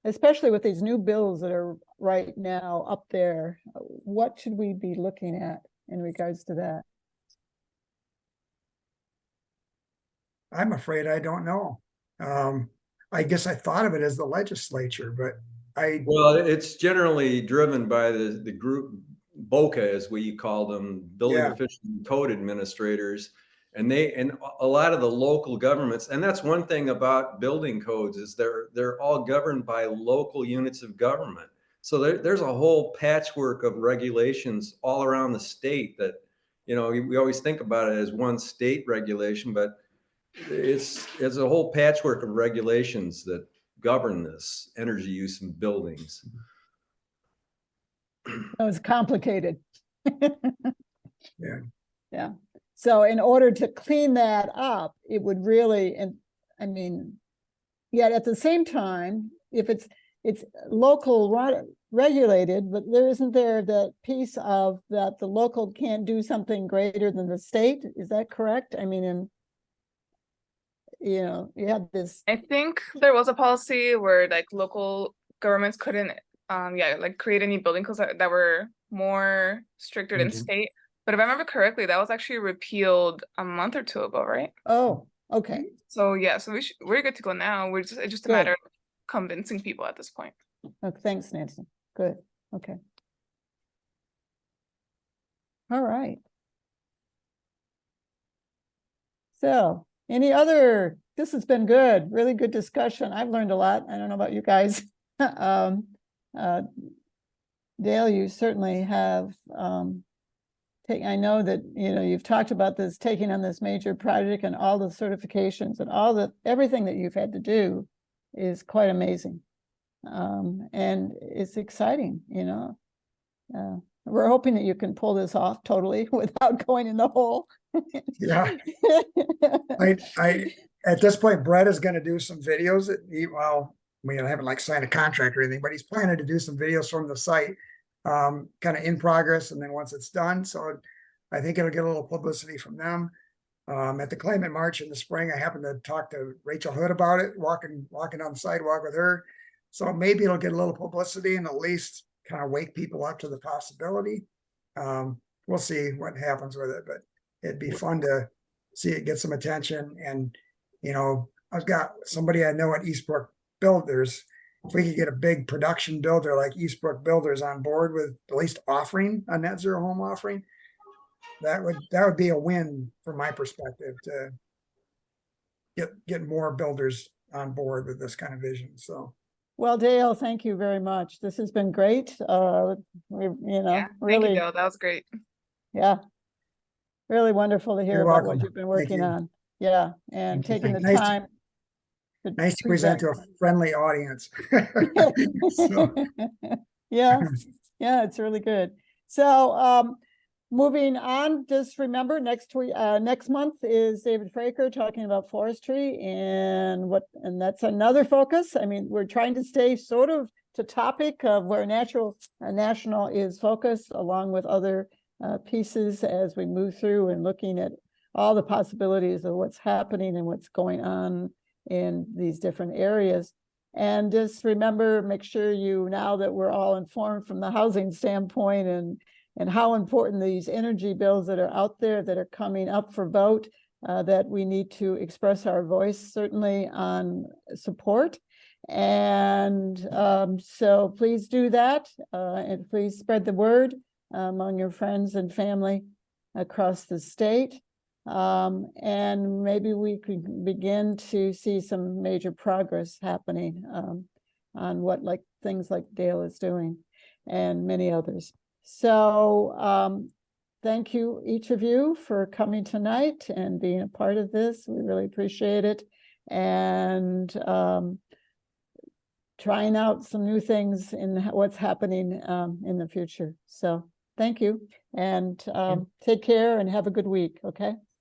especially with these new bills that are right now up there, what should we be looking at in regards to that? I'm afraid I don't know. I guess I thought of it as the legislature, but well, it's generally driven by the group BOCA, as we call them, building officials and code administrators, and a lot of the local governments. And that's one thing about building codes, is they're all governed by local units of government. So there's a whole patchwork of regulations all around the state that, we always think about it as one state regulation, but it's a whole patchwork of regulations that govern this energy use in buildings. It's complicated. Yeah. So in order to clean that up, it would really, and I mean, yet at the same time, if it's local regulated, but isn't there that piece of that the local can't do something greater than the state? Is that correct? I mean, you know, you had this, I think there was a policy where like local governments couldn't, like create any building codes that were more stricter than Stringent. state. But if I remember correctly, that was actually repealed a month or two ago, right? oh, okay, So yeah, so we're good to go now. It's just a Good. matter of convincing people at this point. oh, thanks, Nancy, good, okay. All right. So, any other, this has been good, really good discussion. I've learned a lot. I don't know about you guys. Dale, you certainly have, I know that, you know, you've talked about this, taking on this major project and all the certifications and everything that you've had to do is quite amazing. And it's exciting, you know. We're hoping that you can pull this off totally without going in the hole. Yeah. I at this point, Brett is going to do some videos that I haven't like signed a contract or anything, but he's planning to do some videos from the site, kind of in progress. And then once it's done, so I think it'll get a little publicity from them. At the Climate March in the spring, I happened to talk to Rachel Hood about it, walking on the sidewalk with her. So maybe it'll get a little publicity and at least kind of wake people up to the possibility. We'll see what happens with it, but it'd be fun to see it get some attention. And, you know, I've got somebody I know at Eastbrook Builders. If we could get a big production builder like Eastbrook Builders on board with at least offering a net zero home offering, that would be a win from my perspective to get more builders on board with this kind of vision. So. Well, Dale, thank you very much. This has been great. Thank Really, you, Dale. That was great. yeah, really wonderful to hear You're about welcome. what you've been Thank working you. on. Yeah, and Thank you. taking the Nice to- time. Nice to present to a friendly audience. So, Yeah, it's really good. So, moving on, just remember next month is David Fraker talking about forestry and that's another focus. I mean, we're trying to stay sort of to topic of where national is focused, along with other pieces as we move through and looking at all the possibilities of what's happening and what's going on in these different areas. And just remember, make sure now that we're all informed from the housing standpoint and how important these energy bills that are out there that are coming up for vote, that we need to express our voice certainly on support. And so please do that, and please spread the word among your friends and family across the state. And maybe we could begin to see some major progress happening on things like Dale is doing and many others. So thank you, each of you, for coming tonight and being a part of this. We really appreciate it. And trying out some new things in what's happening in the future. So thank you, and take care and have a good week, okay?